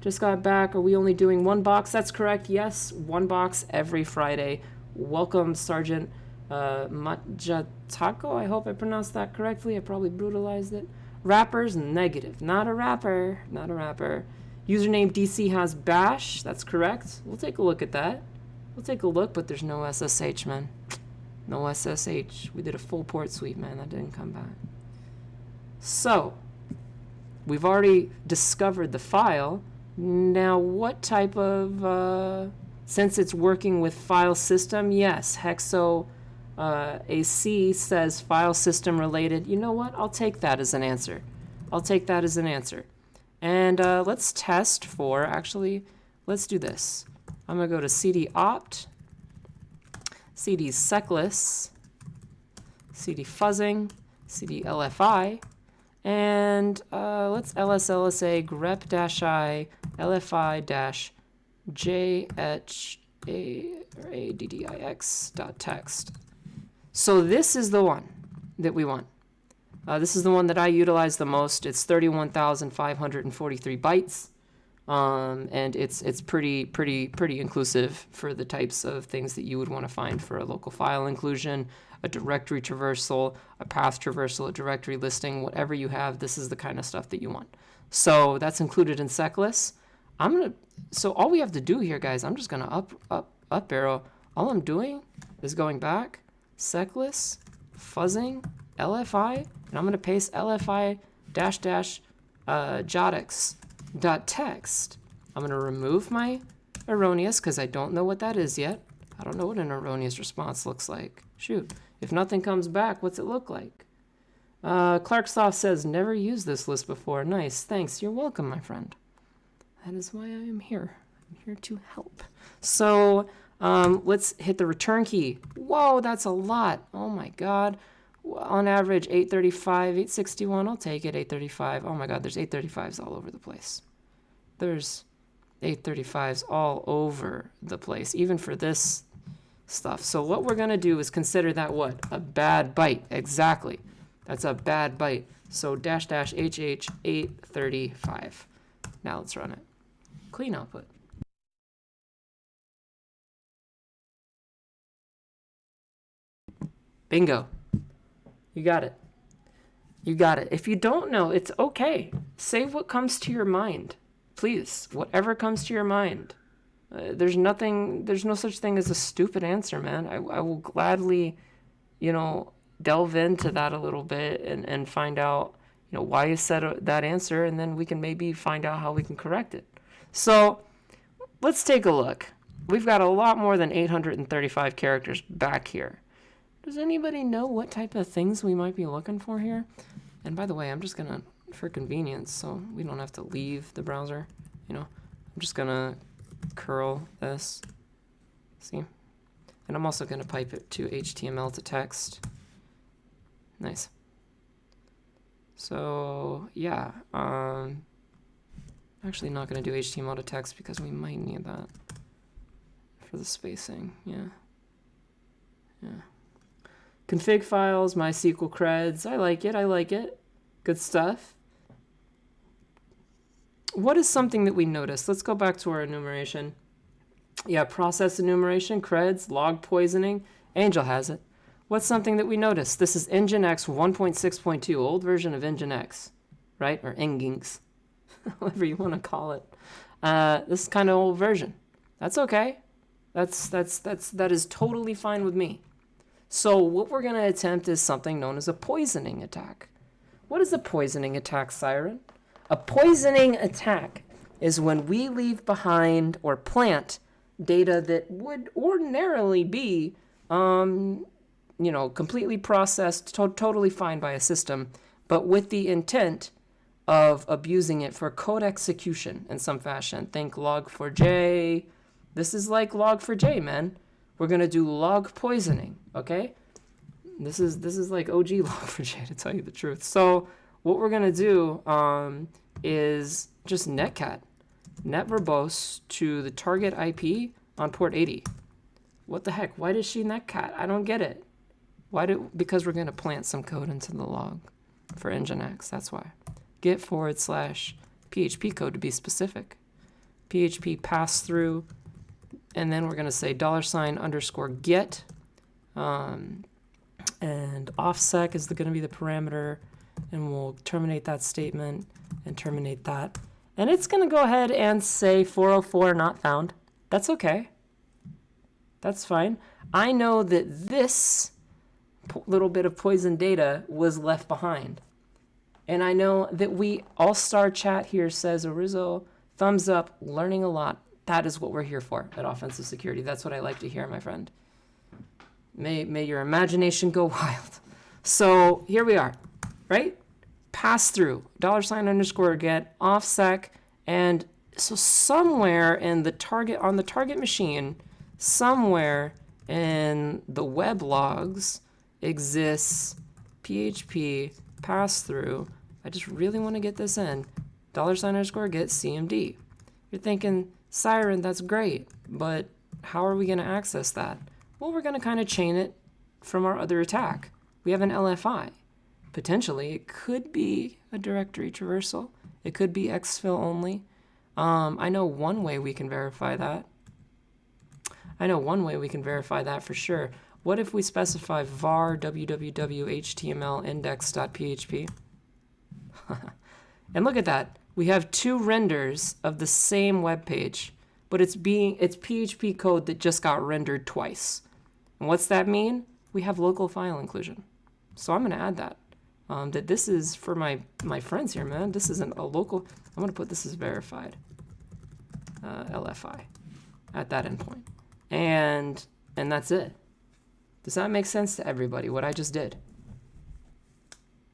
Just got back. Are we only doing one box? That's correct. Yes, one box every Friday. Welcome, Sergeant Majatako. I hope I pronounced that correctly. I probably brutalized it. Rappers, negative. Not a rapper. Not a rapper. Username DC has bash. That's correct. We'll take a look at that. We'll take a look, but there's no SSH, man. No SSH. We did a full port sweep, man. That didn't come back. So, we've already discovered the file. Now, what type of, since it's working with file system, yes, Hexo AC says file system related. You know what? I'll take that as an answer. I'll take that as an answer. And let's test for, actually, let's do this. I'm going to go to cd opt, cd secless, cd fuzzing, cd lfi, and let's lslsa grep-i lfi-jhaddix.text. So this is the one that we want. This is the one that I utilize the most. It's 31,543 bytes, and it's pretty inclusive for the types of things that you would want to find for a local file inclusion, a directory traversal, a path traversal, a directory listing, whatever you have. This is the kind of stuff that you want. So that's included in secless. So all we have to do here, guys, I'm just gonna up arrow. All I'm doing is going back, secless, fuzzing, LFI, and I'm gonna paste LFI -jaddix.text. I'm gonna remove my erroneous because I don't know what that is yet. I don't know what an erroneous response looks like. Shoot, if nothing comes back, what's it look like? Clarksoft says, never used this list before. Nice. Thanks. You're welcome, my friend. That is why I am here. I'm here to help. So let's hit the return key. Whoa, that's a lot. Oh, my God. On average, 835, 861. I'll take it, 835. Oh, my God, there's 835s all over the place. There's 835s all over the place, even for this stuff. So what we're going to do is consider that what? A bad byte. Exactly. That's a bad byte. So dash dash HH 835. Now let's run it. Clean output. Bingo. You got it. You got it. If you don't know, it's okay. Say what comes to your mind. Please, whatever comes to your mind. There's no such thing as a stupid answer, man. I will gladly, delve into that a little bit and find out, why you said that answer, and then we can maybe find out how we can correct it. So let's take a look. We've got a lot more than 835 characters back here. Does anybody know what type of things we might be looking for here? And by the way, I'm just gonna, for convenience, so we don't have to leave the browser, I'm just gonna curl this, see? And I'm also gonna pipe it to HTML to text. Nice. So yeah, actually not gonna do HTML to text because we might need that for the spacing, yeah. Config files, MySQL creds, I like it. Good stuff. What is something that we noticed? Let's go back to our enumeration. Yeah, process enumeration, creds, log poisoning. Angel has it. What's something that we noticed? This is Nginx 1.6.2, old version of Nginx, right? Or Nginx, whatever you want to call it. This is kind of old version. That's okay. That is totally fine with me. So what we're going to attempt is something known as a poisoning attack. What is a poisoning attack, Siren? A poisoning attack is when we leave behind or plant data that would ordinarily be, completely processed, totally fine by a system, but with the intent of abusing it for code execution in some fashion. Think log4j. This is like log4j, man. We're gonna do log poisoning, okay? This is like OG log4j, to tell you the truth. So what we're gonna do is just netcat, net verbose to the target IP on port 80. What the heck? Why does she netcat? I don't get it. Because we're gonna plant some code into the log for Nginx. That's why. Git / PHP code to be specific. PHP pass through. And then we're going to say $_get. And OffSec is going to be the parameter. And we'll terminate that statement and terminate that. And it's going to go ahead and say 404 not found. That's okay. That's fine. I know that this little bit of poison data was left behind. And I know that All-Star Chat here says, Arizo, thumbs up, learning a lot. That is what we're here for at Offensive Security. That's what I like to hear, my friend. May your imagination go wild. So here we are, right? Pass through, $_get, OffSec, and so somewhere in the target machine, somewhere in the web logs exists PHP pass through. I just really want to get this in, $_get CMD. You're thinking, Siren, that's great, but how are we going to access that? Well, we're going to kind of chain it from our other attack. We have an LFI. Potentially, it could be a directory traversal. It could be exfil only. I know one way we can verify that. For sure. What if we specify var www.html index.php? And look at that. We have two renders of the same web page, but it's PHP code that just got rendered twice. And what's that mean? We have local file inclusion. So I'm going to add that. That this is for my friends here, man. This isn't a local. I'm going to put this as verified. LFI at that endpoint. And that's it. Does that make sense to everybody, what I just did?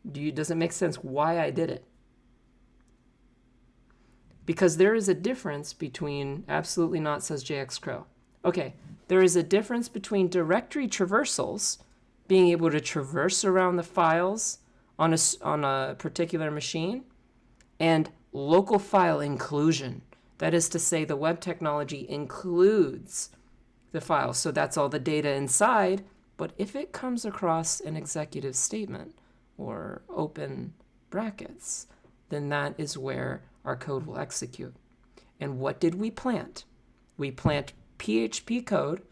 Does it make sense why I did it? Because there is a difference between, absolutely not, says JX Crow. Okay, there is a difference between directory traversals, being able to traverse around the files on a particular machine, and local file inclusion. That is to say, the web technology includes the file, so that's all the data inside. But if it comes across an executive statement or open brackets, then that is where our code will execute. And what did we plant? We plant PHP code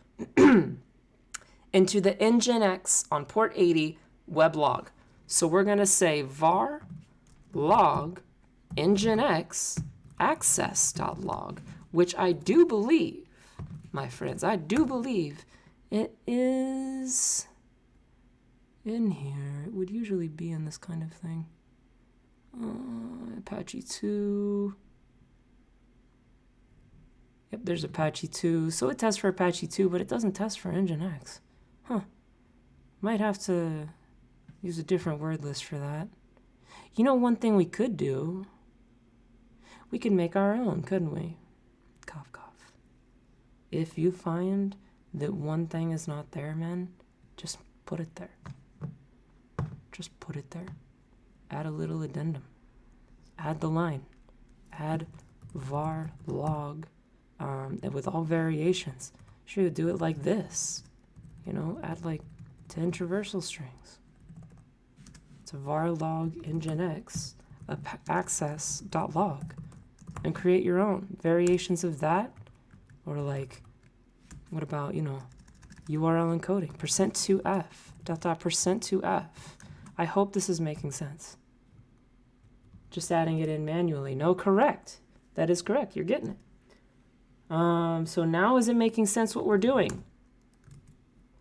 into the nginx on port 80 weblog. So we're going to say var log nginx access.log, which I do believe, my friends, I do believe it is in here. It would usually be in this kind of thing. Apache 2. Yep, there's Apache 2. So it tests for Apache 2, but it doesn't test for nginx. Huh. Might have to use a different word list for that. You know, one thing we could do, we could make our own, couldn't we? Cough, cough. If you find that one thing is not there, man, just put it there. Just put it there. Add a little addendum. Add the line. Add var log and with all variations. Sure, do it like this. You know, add like 10 traversal strings. It's a var log nginx access.log and create your own variations of that. Or like, what about, you know, URL encoding, %2f, %2f. I hope this is making sense. Just adding it in manually. No, correct. That is correct. You're getting it. So now is it making sense what we're doing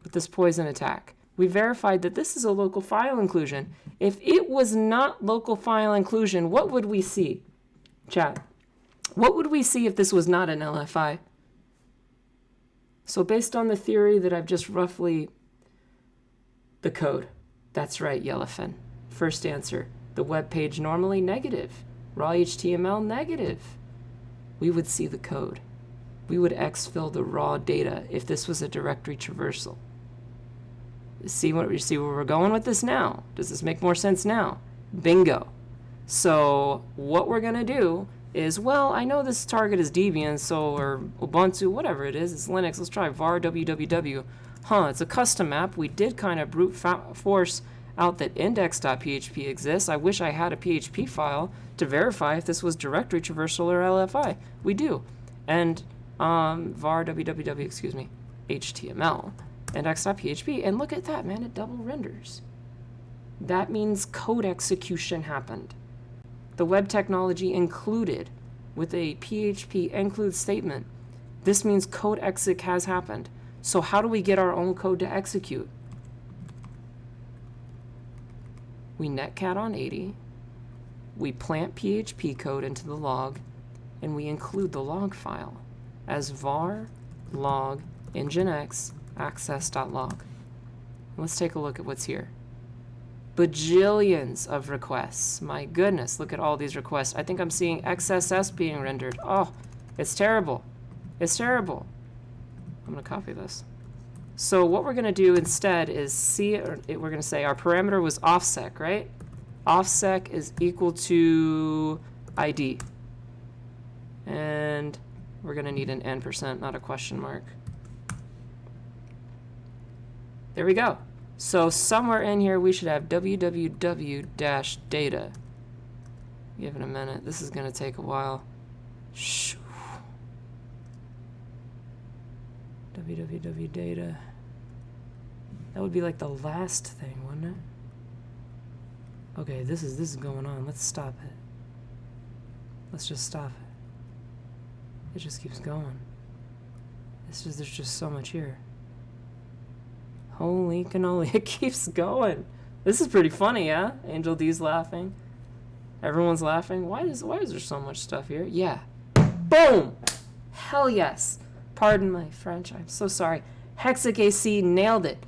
with this poison attack? We verified that this is a local file inclusion. If it was not local file inclusion, what would we see? Chat. What would we see if this was not an LFI? So based on the theory that I've just roughly... The code. That's right, Yellowfin. First answer. The web page normally negative. Raw HTML negative. We would see the code. We would exfil the raw data if this was a directory traversal. See where we're going with this now? Does this make more sense now? Bingo. So what we're going to do is, well, I know this target is Debian, so, or Ubuntu, whatever it is, it's Linux. Let's try var www. It's a custom app. We did kind of brute force out that index.php exists. I wish I had a PHP file to verify if this was directory traversal or LFI. We do. And var www, HTML, index.php, and look at that, man, it double renders. That means code execution happened. The web technology included with a PHP include statement. This means code exec has happened. So how do we get our own code to execute? We netcat on 80, we plant PHP code into the log, and we include the log file as var log nginx access.log. Let's take a look at what's here. Bajillions of requests. My goodness, look at all these requests. I think I'm seeing XSS being rendered. Oh, it's terrible. It's terrible. I'm going to copy this. So what we're going to do instead is we're going to say our parameter was OffSec, right? OffSec is equal to ID. And we're going to need an %, not a question mark. There we go. So somewhere in here we should have www-data. Give it a minute. This is going to take a while. Shoo. www-data. That would be like the last thing, wouldn't it? Okay, this is going on. Let's stop it. Let's just stop it. It just keeps going. There's just so much here. Holy cannoli, it keeps going. This is pretty funny, yeah? Angel D's laughing. Everyone's laughing. Why is there so much stuff here? Yeah. Boom! Hell yes. Pardon my French, I'm so sorry. Hexic AC nailed it.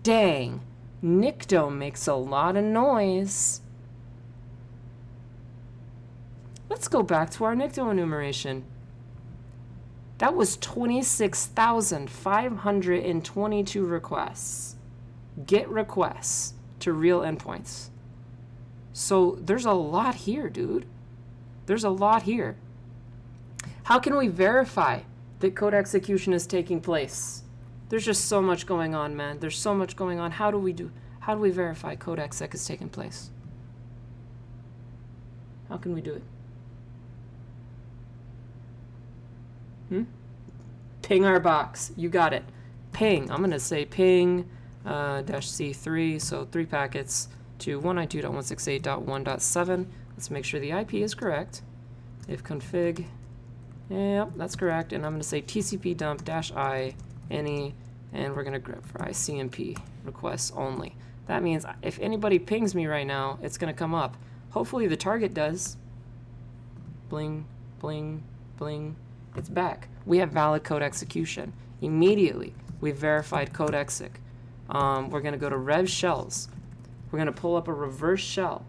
Dang. Nikto makes a lot of noise. Let's go back to our Nikto enumeration. That was 26,522 requests. Get requests to real endpoints. So there's a lot here, dude. There's a lot here. How can we verify that code execution is taking place? There's just so much going on, man. There's so much going on. How do we verify code exec is taking place? How can we do it? Ping our box. You got it. Ping. I'm going to say ping -C3, so 3 packets to 192.168.1.7. Let's make sure the IP is correct. If config, yep, that's correct. And I'm going to say TCP dump -I any, and we're going to grab for ICMP requests only. That means if anybody pings me right now, it's going to come up. Hopefully the target does. Bling, bling, bling. It's back. We have valid code execution. Immediately, we've verified code exec. We're going to go to rev shells. We're going to pull up a reverse shell.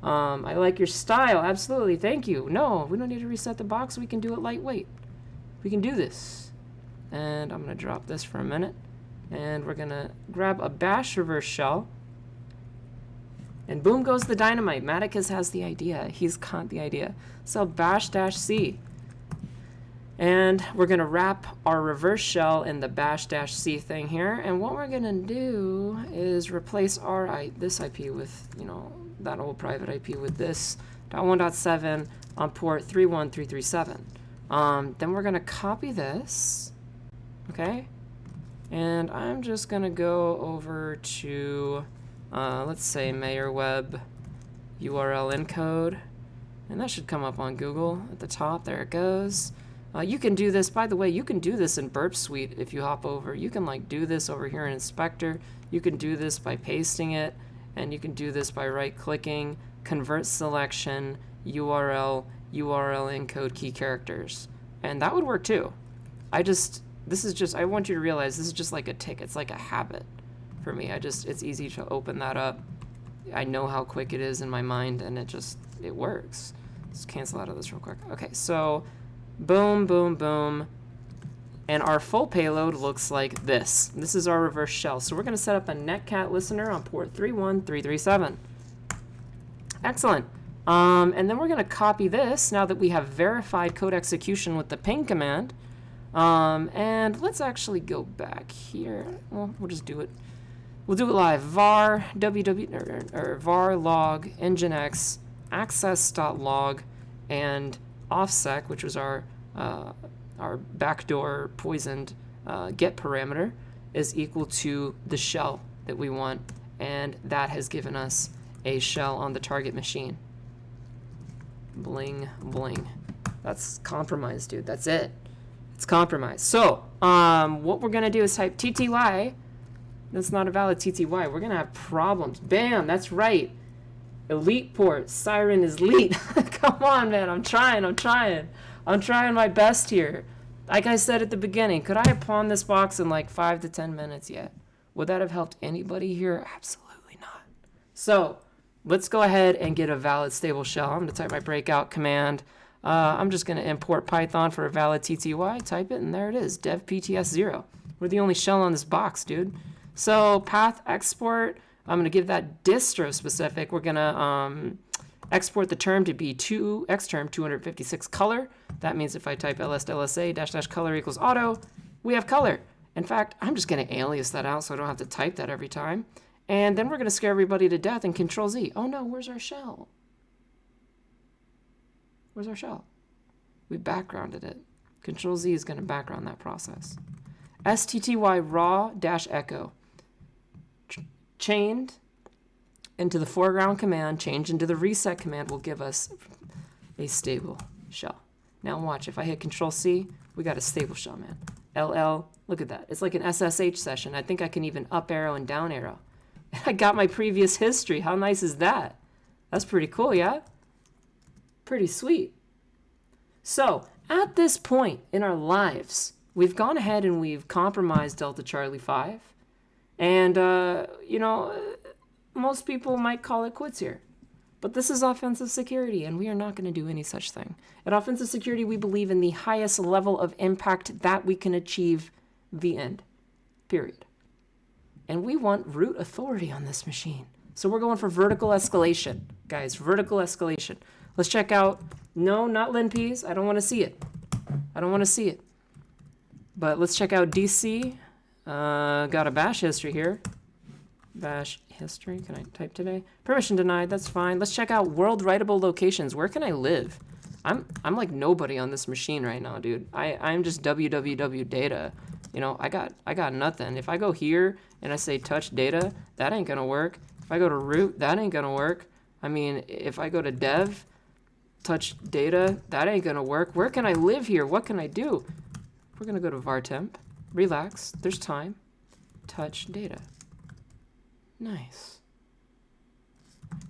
I like your style. Absolutely. Thank you. No, we don't need to reset the box. We can do it lightweight. We can do this. And I'm going to drop this for a minute. And we're going to grab a bash reverse shell. And boom goes the dynamite. Maticus has the idea. He's caught the idea. So bash-c. And we're going to wrap our reverse shell in the bash-c thing here. And what we're going to do is replace this IP with, that old private IP with this .1.7 on port 31337. Then we're going to copy this. Okay? And I'm just going to go over to, let's say, MayorWeb URL encode. And that should come up on Google at the top. There it goes. You can do this, by the way, you can do this in Burp Suite if you hop over. You can do this over here in Inspector. You can do this by pasting it, and you can do this by right-clicking, convert selection, URL encode key characters. And that would work too. I want you to realize this is just like a tick. It's like a habit for me. It's easy to open that up. I know how quick it is in my mind, and it works. Let's cancel out of this real quick. Okay, so boom, boom, boom. And our full payload looks like this. This is our reverse shell. So we're going to set up a netcat listener on port 31337. Excellent. And then we're going to copy this now that we have verified code execution with the ping command. And let's actually go back here. Well, we'll just do it. We'll do it live. var var log nginx access.log and OffSec, which was our backdoor poisoned get parameter, is equal to the shell that we want, and that has given us a shell on the target machine. Bling, bling. That's compromised, dude. That's it. It's compromised. So, what we're going to do is type TTY. That's not a valid TTY. We're going to have problems. Bam, that's right. Elite port. S1REN is elite. Come on, man. I'm trying my best here. Like I said at the beginning, could I have pawned this box in like 5 to 10 minutes yet? Would that have helped anybody here? Absolutely not. So let's go ahead and get a valid stable shell. I'm going to type my breakout command. I'm just going to import Python for a valid TTY. Type it, and there it is. Dev PTS0. We're the only shell on this box, dude. So path export. I'm going to give that distro specific. We're going to export the term to be xterm 256 color. That means if I type ls color equals auto, we have color. In fact, I'm just going to alias that out so I don't have to type that every time. And then we're going to scare everybody to death and Control Z. Oh no, where's our shell? Where's our shell? We backgrounded it. Control Z is going to background that process. stty raw -echo. Chained into the foreground command, change into the reset command will give us a stable shell. Now watch, if I hit Control C, we got a stable shell, man. LL, look at that. It's like an SSH session. I think I can even up arrow and down arrow. I got my previous history. How nice is that? That's pretty cool, yeah? Pretty sweet. So, at this point in our lives, we've gone ahead and we've compromised Delta Charlie 5. And, most people might call it quits here. But this is offensive security, and we are not going to do any such thing. At offensive security, we believe in the highest level of impact that we can achieve, the end. Period. And we want root authority on this machine. So we're going for vertical escalation, guys. Vertical escalation. Let's check out. No, not linps. I don't want to see it. I don't want to see it. But let's check out DC. Got a bash history here. Bash history. Can I type today? Permission denied. That's fine. Let's check out world writable locations. Where can I live? I'm like nobody on this machine right now, dude. I'm just www data. You know, I got nothing. If I go here and I say touch data, that ain't gonna work. If I go to root, that ain't gonna work. I mean, if I go to dev, touch data, that ain't gonna work. Where can I live here? What can I do? We're gonna go to var temp. Relax. There's time. Touch data. Nice.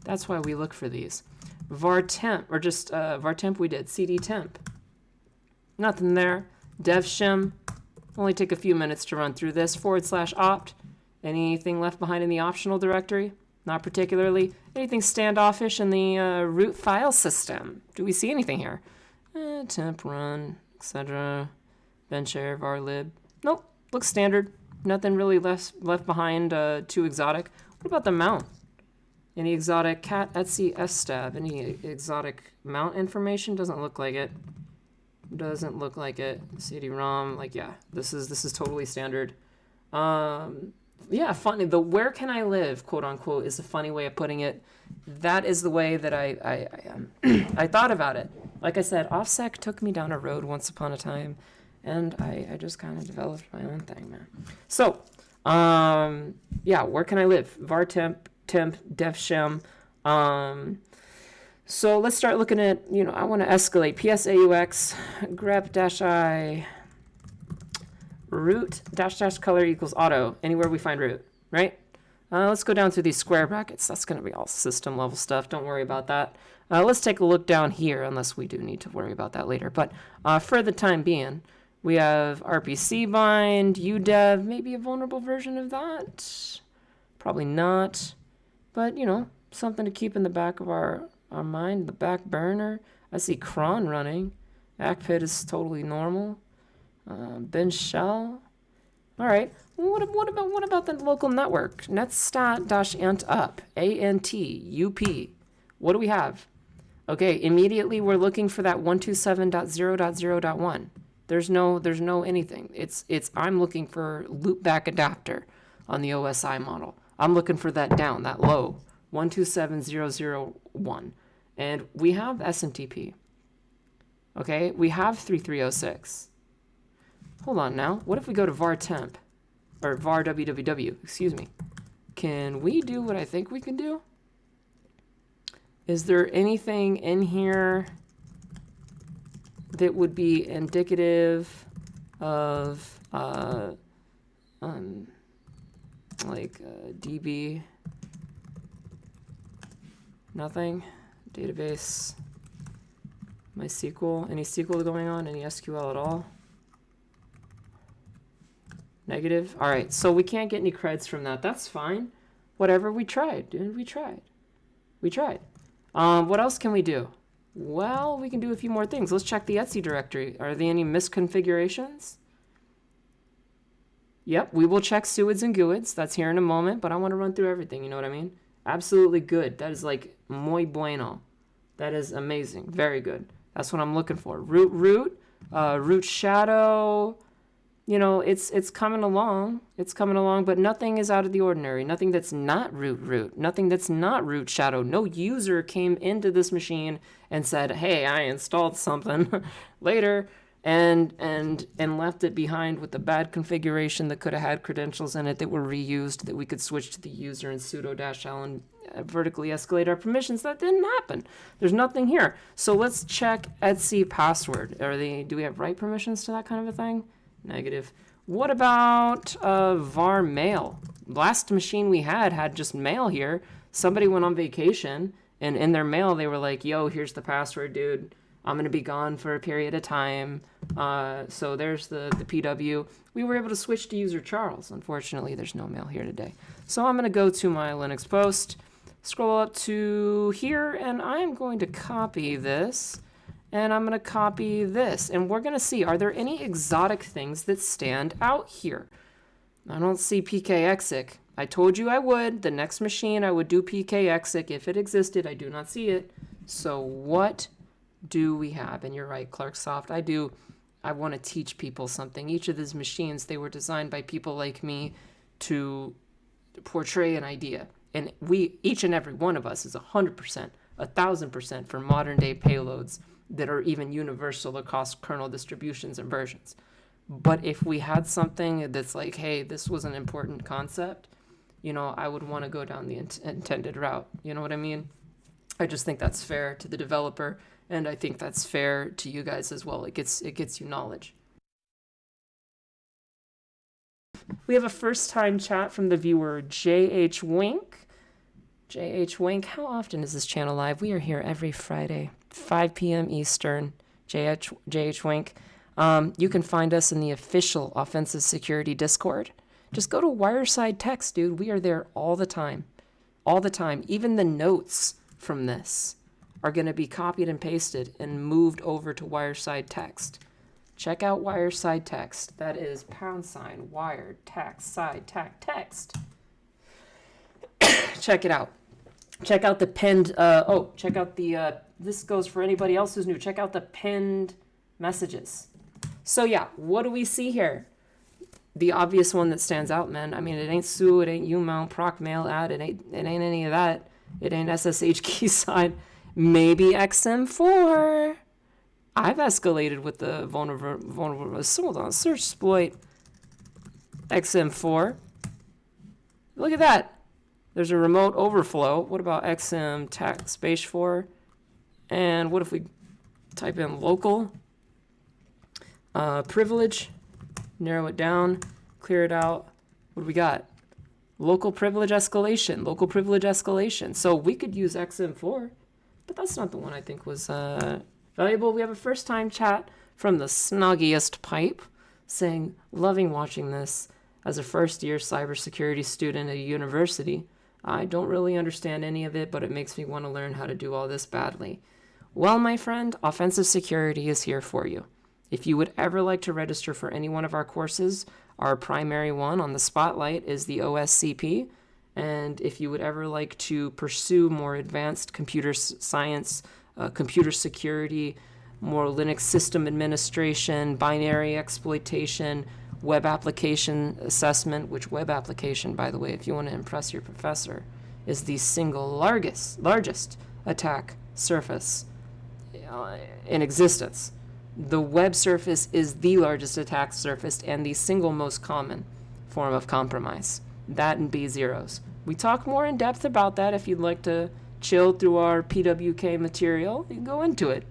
That's why we look for these. Var temp, or just var temp we did. CD temp. Nothing there. Dev shim. Only take a few minutes to run through this. /opt. Anything left behind in the optional directory? Not particularly. Anything standoffish in the root file system? Do we see anything here? Temp run, etc. Benchshare, var lib. Nope. Looks standard. Nothing really left behind too exotic. What about the mount? Any exotic cat, etsy, fstab? Any exotic mount information? Doesn't look like it. Doesn't look like it. CD-ROM, like, yeah, this is totally standard. Yeah, funny. The where can I live, quote unquote, is a funny way of putting it. That is the way that I thought about it. Like I said, OffSec took me down a road once upon a time, and I just kind of developed my own thing, man. So, yeah, where can I live? var temp, def shim. So let's start looking at, you know, I want to escalate PSAUX grep-i root -- color equals auto anywhere we find root, right? Let's go down through these square brackets. That's going to be all system level stuff. Don't worry about that. Let's take a look down here, unless we do need to worry about that later. But for the time being, we have RPC bind, udev, maybe a vulnerable version of that. Probably not. But, you know, something to keep in the back of our mind, the back burner. I see cron running. Acpid is totally normal. Bench shell. All right. What about the local network? netstat-ant-up, ANTUP. What do we have? Okay, immediately we're looking for that 127.0.0.1. There's no anything. It's I'm looking for loopback adapter on the OSI model. I'm looking for that down, that low, 127.0.0.1. And we have SNTP. Okay, we have 3306. Hold on now. What if we go to var temp? Or var www, excuse me. Can we do what I think we can do? Is there anything in here that would be indicative of DB? Nothing. Database. MySQL. Any SQL going on? Any SQL at all? Negative. All right. So we can't get any creds from that. That's fine. Whatever. We tried, dude. We tried. What else can we do? Well, we can do a few more things. Let's check the Etsy directory. Are there any misconfigurations? Yep, we will check suids and GUIDs. That's here in a moment, but I want to run through everything. You know what I mean? Absolutely good. That is like muy bueno. That is amazing. Very good. That's what I'm looking for. Root shadow. You know, it's coming along. It's coming along, but nothing is out of the ordinary. Nothing that's not root. Nothing that's not root shadow. No user came into this machine and said, "Hey, I installed something later," and left it behind with a bad configuration that could have had credentials in it that were reused, that we could switch to the user and sudo -l and vertically escalate our permissions. That didn't happen. There's nothing here. So let's check Etsy password. Do we have write permissions to that kind of a thing? Negative. What about var mail? Last machine we had just mail here. Somebody went on vacation, and in their mail they were like, "Yo, here's the password, dude. I'm going to be gone for a period of time. So there's the PW. We were able to switch to user Charles. Unfortunately, there's no mail here today. So I'm going to go to my Linux post, scroll up to here, and I'm going to copy this. And I'm going to copy this. And we're going to see, are there any exotic things that stand out here? I don't see pkexec. I told you I would. The next machine, I would do pkexec if it existed. I do not see it. So what do we have? And you're right, Clarksoft. I want to teach people something. Each of these machines, they were designed by people like me to portray an idea. And each and every one of us is 100%, 1,000% for modern day payloads that are even universal across kernel distributions and versions. But if we had something that's like, hey, this was an important concept, I would want to go down the intended route. You know what I mean? I just think that's fair to the developer, and I think that's fair to you guys as well. It gets you knowledge. We have a first-time chat from the viewer, JH Wink. JH Wink, how often is this channel live? We are here every Friday, 5 p.m. Eastern. JH Wink. You can find us in the official Offensive Security Discord. Just go to Wireside Text, dude. We are there all the time. All the time. Even the notes from this are going to be copied and pasted and moved over to Wireside Text. Check out Wireside Text. That is # wired text side text. Check it out. Check out the pinned, check out the, this goes for anybody else who's new. Check out the pinned messages. So yeah, what do we see here? The obvious one that stands out, man. I mean, it ain't SU, it ain't umount, proc mail add, it ain't any of that. It ain't SSH key side. Maybe XM4. I've escalated with the vulnerable. Hold on, search exploit XM4. Look at that. There's a remote overflow. What about XM tech space 4? And what if we type in local privilege, narrow it down, clear it out? What do we got? Local privilege escalation, local privilege escalation. So we could use XM4, but that's not the one I think was valuable. We have a first time chat from the snuggiest pipe saying, loving watching this as a first year cybersecurity student at a university. I don't really understand any of it, but it makes me want to learn how to do all this badly. Well, my friend, Offensive Security is here for you. If you would ever like to register for any one of our courses, our primary one on the spotlight is the OSCP. And if you would ever like to pursue more advanced computer science, computer security, more Linux system administration, binary exploitation, web application assessment, which web application, by the way, if you want to impress your professor, is the single largest attack surface in existence. The web surface is the largest attack surface and the single most common form of compromise. That and B0s. We talk more in depth about that. If you'd like to chill through our PWK material, you can go into it.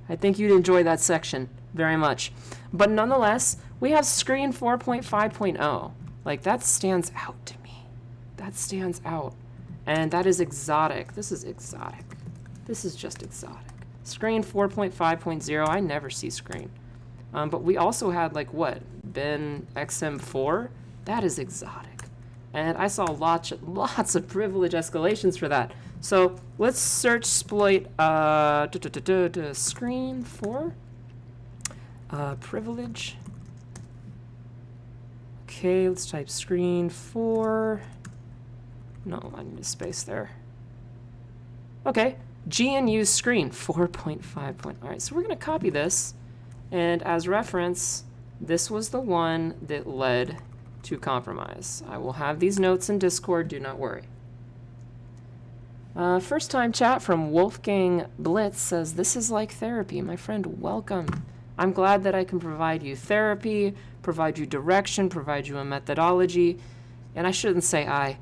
I think you'd enjoy that section very much. But nonetheless, we have Screen 4.5.0. Like, that stands out to me. That stands out. And that is exotic. This is exotic. This is just exotic. Screen 4.5.0, I never see Screen. But we also had, like, what? Ben XM4? That is exotic. And I saw lots of privilege escalations for that. So let's search exploit Screen 4. Privilege. Okay, let's type Screen 4. No, I need a space there. Okay. GNU Screen 4.5. All right, so we're going to copy this, and as reference, this was the one that led to compromise. I will have these notes in Discord, do not worry. First time chat from Wolfgang Blitz says, this is like therapy. My friend, welcome. I'm glad that I can provide you therapy, provide you direction, provide you a methodology, and I shouldn't say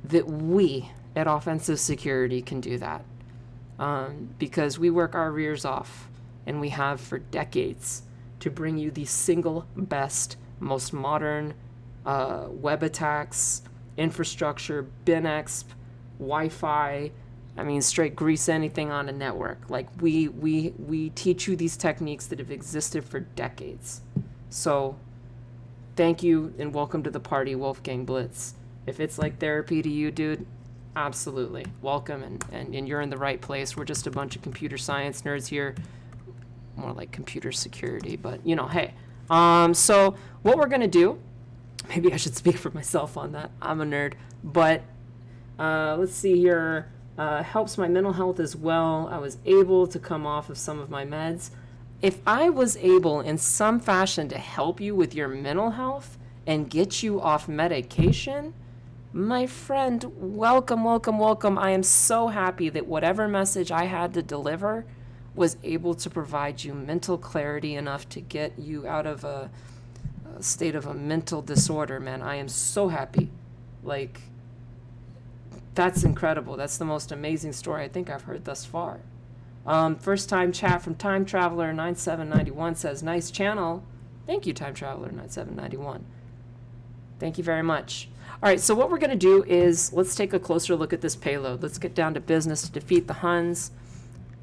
that we at Offensive Security can do that. Because we work our rears off, and we have for decades, to bring you the single best, most modern web attacks, infrastructure, BinExp, Wi-Fi, I mean, straight grease anything on a network. Like we teach you these techniques that have existed for decades. So thank you and welcome to the party, Wolfgang Blitz. If it's like therapy to you, dude, absolutely. Welcome, and you're in the right place. We're just a bunch of computer science nerds here. More like computer security, but you know, hey. So what we're gonna do, maybe I should speak for myself on that. I'm a nerd, but let's see here. Helps my mental health as well. I was able to come off of some of my meds. If I was able in some fashion to help you with your mental health and get you off medication, my friend, welcome, welcome, welcome. I am so happy that whatever message I had to deliver was able to provide you mental clarity enough to get you out of a state of a mental disorder, man. I am so happy. Like, that's incredible. That's the most amazing story I think I've heard thus far. First time chat from Time Traveler 9791 says, nice channel. Thank you, Time Traveler 9791. Thank you very much. All right, so what we're going to do is let's take a closer look at this payload. Let's get down to business to defeat the Huns.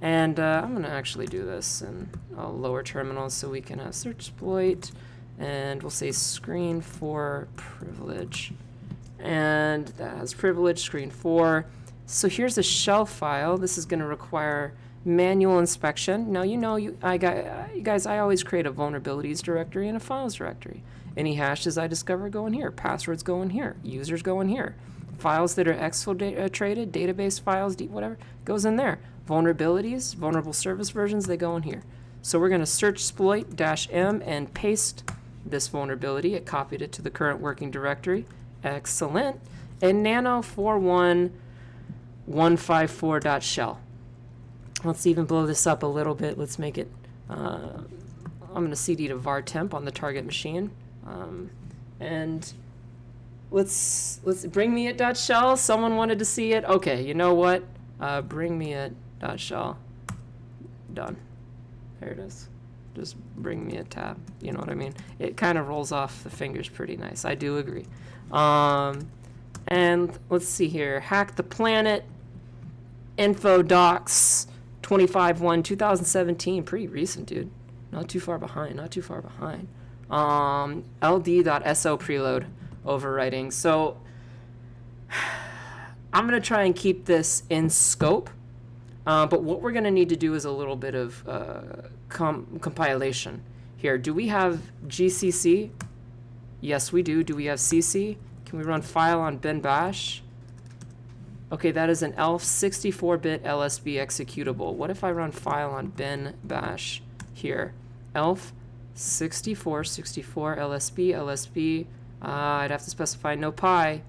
And I'm going to actually do this in a lower terminal so we can search exploit. And we'll say screen 4 privilege. And that has privilege, screen 4. So here's a shell file. This is going to require manual inspection. Now, you know, you guys, I always create a vulnerabilities directory and a files directory. Any hashes I discover go in here. Passwords go in here. Users go in here. Files that are exfiltrated, database files, whatever, goes in there. Vulnerabilities, vulnerable service versions, they go in here. So we're going to search exploit-m and paste this vulnerability. It copied it to the current working directory. Excellent. And nano 41154.shell. Let's even blow this up a little bit. Let's make it, I'm going to cd to var temp on the target machine. And let's bring me at .shell. Someone wanted to see it. Okay, you know what? Bring me at .shell. Done. There it is. Just bring me a tab. You know what I mean? It kind of rolls off the fingers pretty nice. I do agree. And let's see here. Hack the planet. Info docs 25/1 2017. Pretty recent, dude. Not too far behind. Not too far behind. ld.so preload overwriting. So I'm going to try and keep this in scope. But what we're going to need to do is a little bit of compilation here. Do we have GCC? Yes, we do. Do we have CC? Can we run file on bin bash? Okay, that is an ELF 64-bit LSB executable. What if I run file on bin bash here? ELF 64 LSB. I'd have to specify no pi.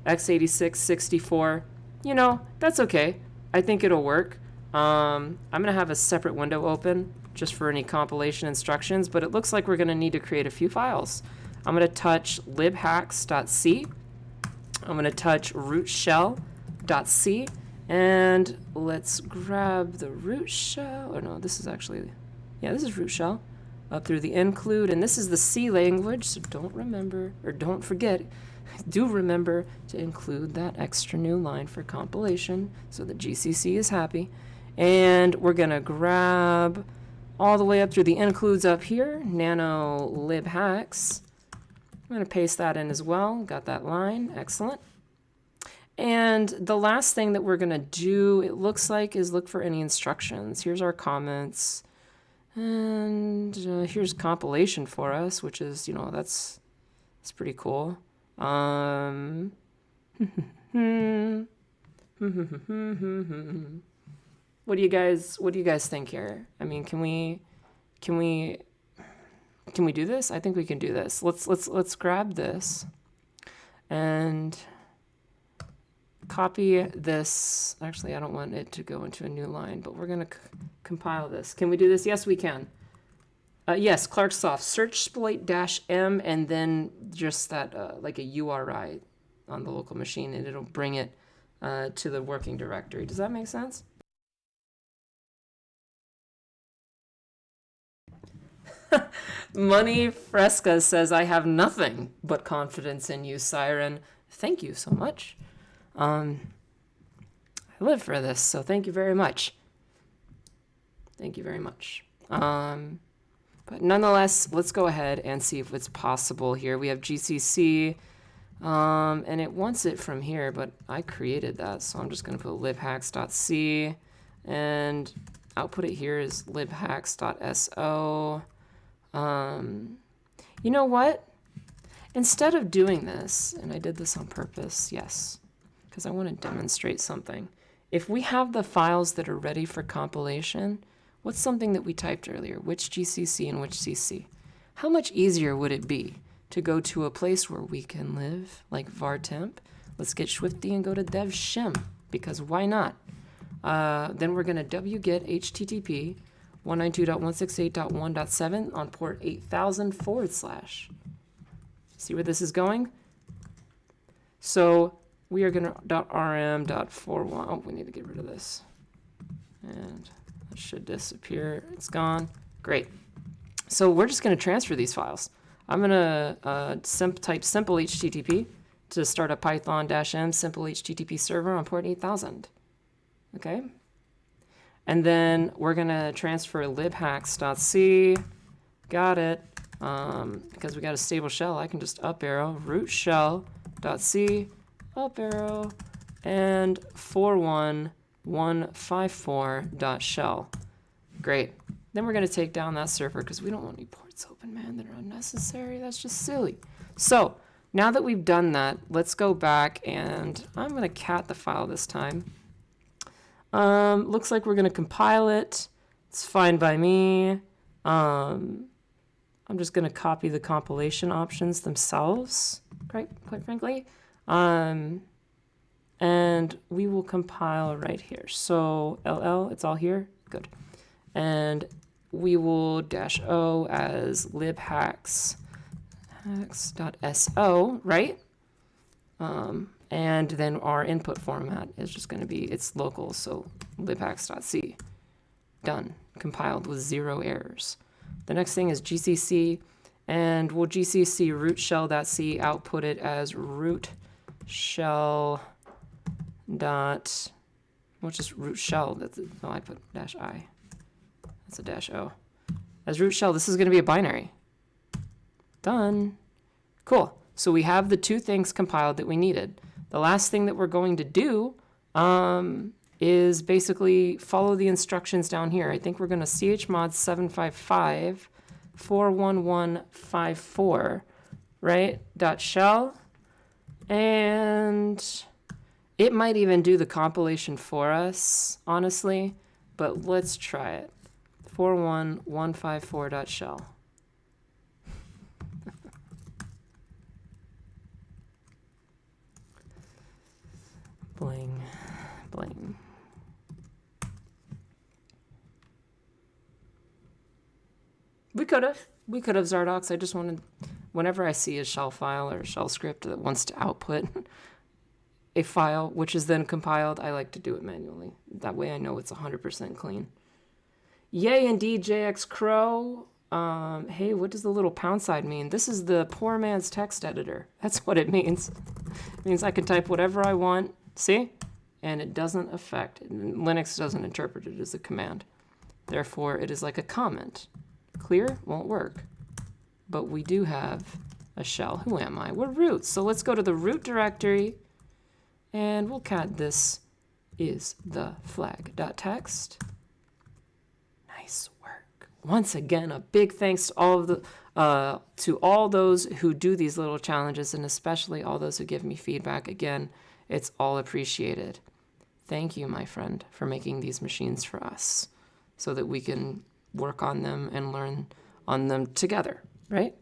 x86 64. You know, that's okay. I think it'll work. I'm going to have a separate window open just for any compilation instructions, but it looks like we're going to need to create a few files. I'm going to touch libhacks.c. I'm going to touch root shell.c, and let's grab the root shell. Oh no, this is actually, yeah, this is root shell. Up through the include, and this is the C language, so don't forget, do remember to include that extra new line for compilation so the GCC is happy. And we're going to grab all the way up through the includes up here, nano libhacks. I'm going to paste that in as well. Got that line. Excellent. And the last thing that we're going to do, it looks like, is look for any instructions. Here's our comments. And here's compilation for us, which is, you know, that's pretty cool. What do you guys think here? I mean, can we do this? I think we can do this. Let's grab this and copy this. Actually, I don't want it to go into a new line, but we're going to compile this. Can we do this? Yes, we can. Yes, Clarksoft, search exploit-m and then just that, like a URI on the local machine, and it'll bring it to the working directory. Does that make sense? Money Fresca says, I have nothing but confidence in you, S1REN. Thank you so much. I live for this, so thank you very much. Thank you very much. But nonetheless, let's go ahead and see if it's possible here. We have GCC, and it wants it from here, but I created that, so I'm just going to put libhacks.c, and output it here is libhacks.so. You know what? Instead of doing this, and I did this on purpose, yes, because I want to demonstrate something. If we have the files that are ready for compilation, what's something that we typed earlier? Which GCC and which CC? How much easier would it be to go to a place where we can live, like vartemp? Let's get swifty and go to dev shim, because why not? Then we're going to wget http 192.168.1.7 on port 8000 /. See where this is going? So we are going to .rm.41. Oh, we need to get rid of this. And it should disappear. It's gone. Great. So we're just going to transfer these files. I'm going to type simple HTTP to start a python-m simple HTTP server on port 8000. Okay. And then we're going to transfer libhacks.c. Got it. Because we got a stable shell, I can just up arrow root shell.c, up arrow, and 41154.shell. Great. Then we're going to take down that server because we don't want any ports open, man, that are unnecessary. That's just silly. So now that we've done that, let's go back and I'm going to cat the file this time. Looks like we're going to compile it. It's fine by me. I'm just going to copy the compilation options themselves, quite frankly. And we will compile right here. So LL, it's all here. Good. And we will -o as libhacks.so, right? And then our input format is just going to be, it's local, so libhacks.c. Done. Compiled with 0 errors. The next thing is GCC, and we'll GCC root shell.c, output it as root shell dot, well, just root shell. That's it. No, I put -i. That's a -o. As root shell, this is going to be a binary. Done. Cool. So we have the two things compiled that we needed. The last thing that we're going to do is basically follow the instructions down here. I think we're going to chmod 755 41154, right? .shell. And it might even do the compilation for us, honestly, but let's try it. 41154.shell. Bling, bling. We could have Zardox. I just wanted, whenever I see a shell file or a shell script that wants to output a file, which is then compiled, I like to do it manually. That way I know it's 100% clean. Yay, indeed, JX Crow. Hey, what does the little pound sign mean? This is the poor man's text editor. That's what it means. It means I can type whatever I want. See? And it doesn't affect. Linux doesn't interpret it as a command. Therefore, it is like a comment. Clear? Won't work. But we do have a shell. Who am I? We're root. So let's go to the root directory and we'll cat this is the flag.txt. Nice work. Once again, a big thanks to all of the to all those who do these little challenges, and especially all those who give me feedback. Again, it's all appreciated. Thank you, my friend, for making these machines for us so that we can work on them and learn on them together, right?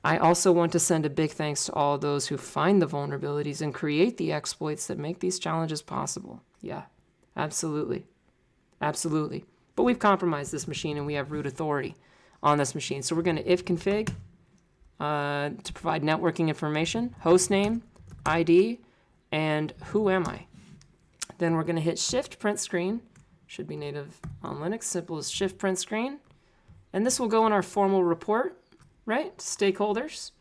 I also want to send a big thanks to all those who find the vulnerabilities and create the exploits that make these challenges possible. Yeah, absolutely. Absolutely. But we've compromised this machine and we have root authority on this machine. So we're going to ifconfig to provide networking information, host name, ID, and who am I? Then we're going to hit shift print screen. Should be native on Linux, simple as shift print screen. And this will go in our formal report, right, to stakeholders.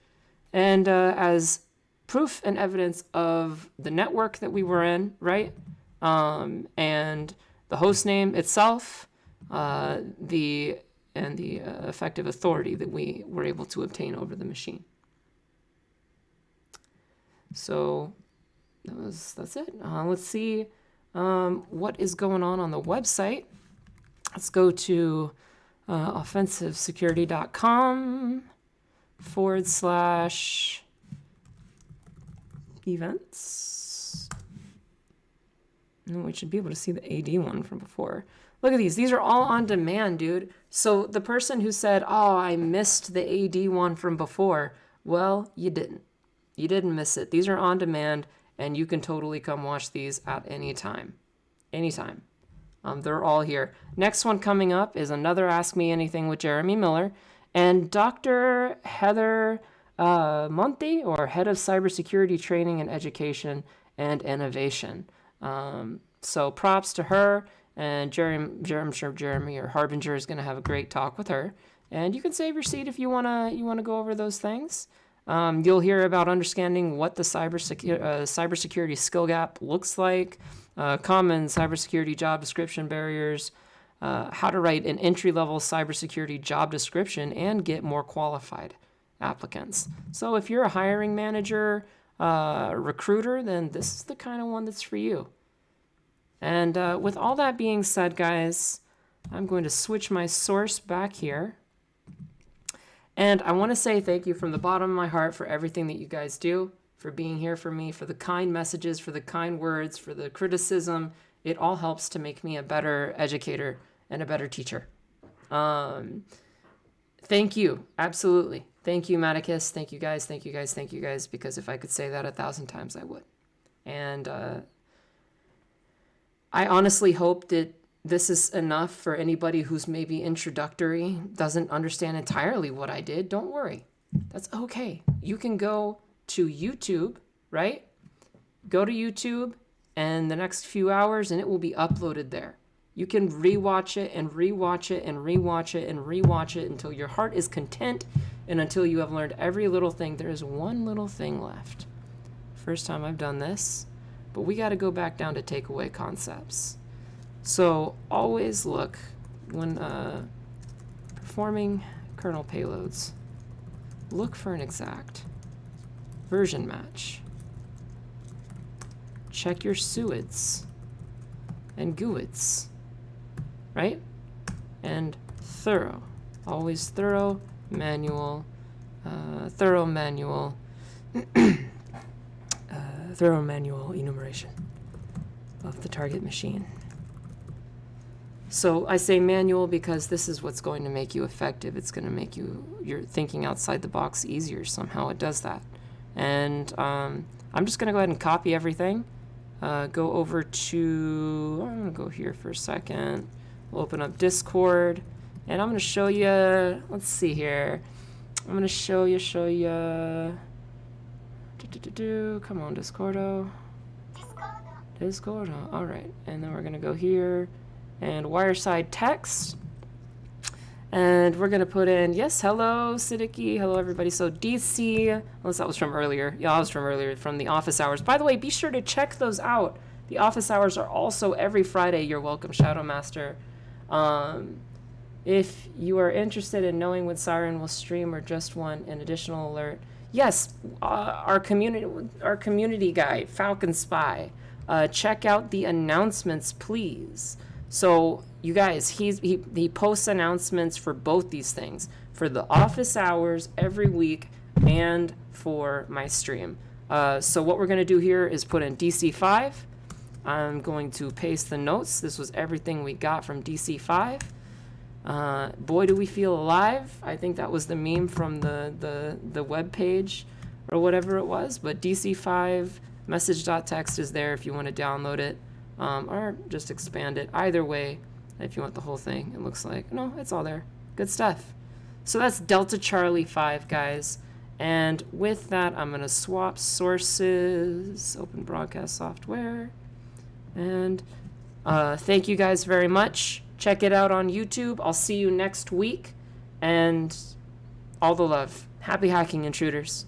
And as proof and evidence of the network that we were in, right, and the host name itself, the effective authority that we were able to obtain over the machine. So that's it. Let's see what is going on the website. Let's go to offensivesecurity.com/events. And we should be able to see the AD one from before. Look at these. These are all on demand, dude. So the person who said, oh, I missed the AD one from before, well, you didn't. You didn't miss it. These are on demand, and you can totally come watch these at any time. Anytime. They're all here. Next one coming up is another Ask Me Anything with Jeremy Miller and Dr. Heather Monte, or Head of Cybersecurity Training and Education and Innovation. So props to her, and I'm sure Jeremy or Harbinger is going to have a great talk with her. And you can save your seat if you wanna go over those things. You'll hear about understanding what the cybersecurity skill gap looks like, common cybersecurity job description barriers, how to write an entry-level cybersecurity job description and get more qualified applicants. So if you're a hiring manager, recruiter, then this is the kind of one that's for you. And with all that being said, guys, I'm going to switch my source back here. And I want to say thank you from the bottom of my heart for everything that you guys do, for being here for me, for the kind messages, for the kind words, for the criticism. It all helps to make me a better educator and a better teacher. Thank you. Absolutely. Thank you, Maticus. Thank you, guys. Thank you, guys. Thank you, guys. Because if I could say that 1,000 times, I would. And I honestly hope that this is enough for anybody who's maybe introductory, doesn't understand entirely what I did. Don't worry. That's okay. You can go to YouTube, right? Go to YouTube and the next few hours and it will be uploaded there. You can rewatch it and rewatch it and rewatch it and rewatch it until your heart is content and until you have learned every little thing. There is one little thing left. First time I've done this, but we got to go back down to takeaway concepts. So always look when performing kernel payloads, look for an exact version match. Check your SUIDs and GUIDs, right? And thorough, always thorough manual, thorough manual enumeration of the target machine. So I say manual because this is what's going to make you effective. It's going to make your thinking outside the box easier. Somehow it does that. And I'm just going to go ahead and copy everything. Go over to, I'm going to go here for a second. We'll open up Discord. And I'm going to show you, let's see here. I'm going to show you. Come on, Discordo. All right. And then we're going to go here. And wireside text, and we're gonna put in, yes, hello Siddiqui, hello everybody. So DC, unless that was from earlier, yeah, that was from earlier, from the office hours. By the way, be sure to check those out. The office hours are also every Friday. You're welcome, Shadow Master. If you are interested in knowing when S1REN will stream or just want an additional alert, yes, our community guy, Falcon Spy, check out the announcements, please. So you guys, he posts announcements for both these things, for the office hours every week and for my stream. So what we're going to do here is put in DC-5. I'm going to paste the notes. This was everything we got from DC-5. Boy, do we feel alive. I think that was the meme from the web page or whatever it was. But DC-5 message.txt is there if you want to download it. Or just expand it. Either way, if you want the whole thing, it looks like. No, it's all there. Good stuff. So that's Delta Charlie 5, guys. And with that, I'm going to swap sources, open broadcast software. And thank you guys very much. Check it out on YouTube. I'll see you next week. And all the love. Happy hacking, intruders.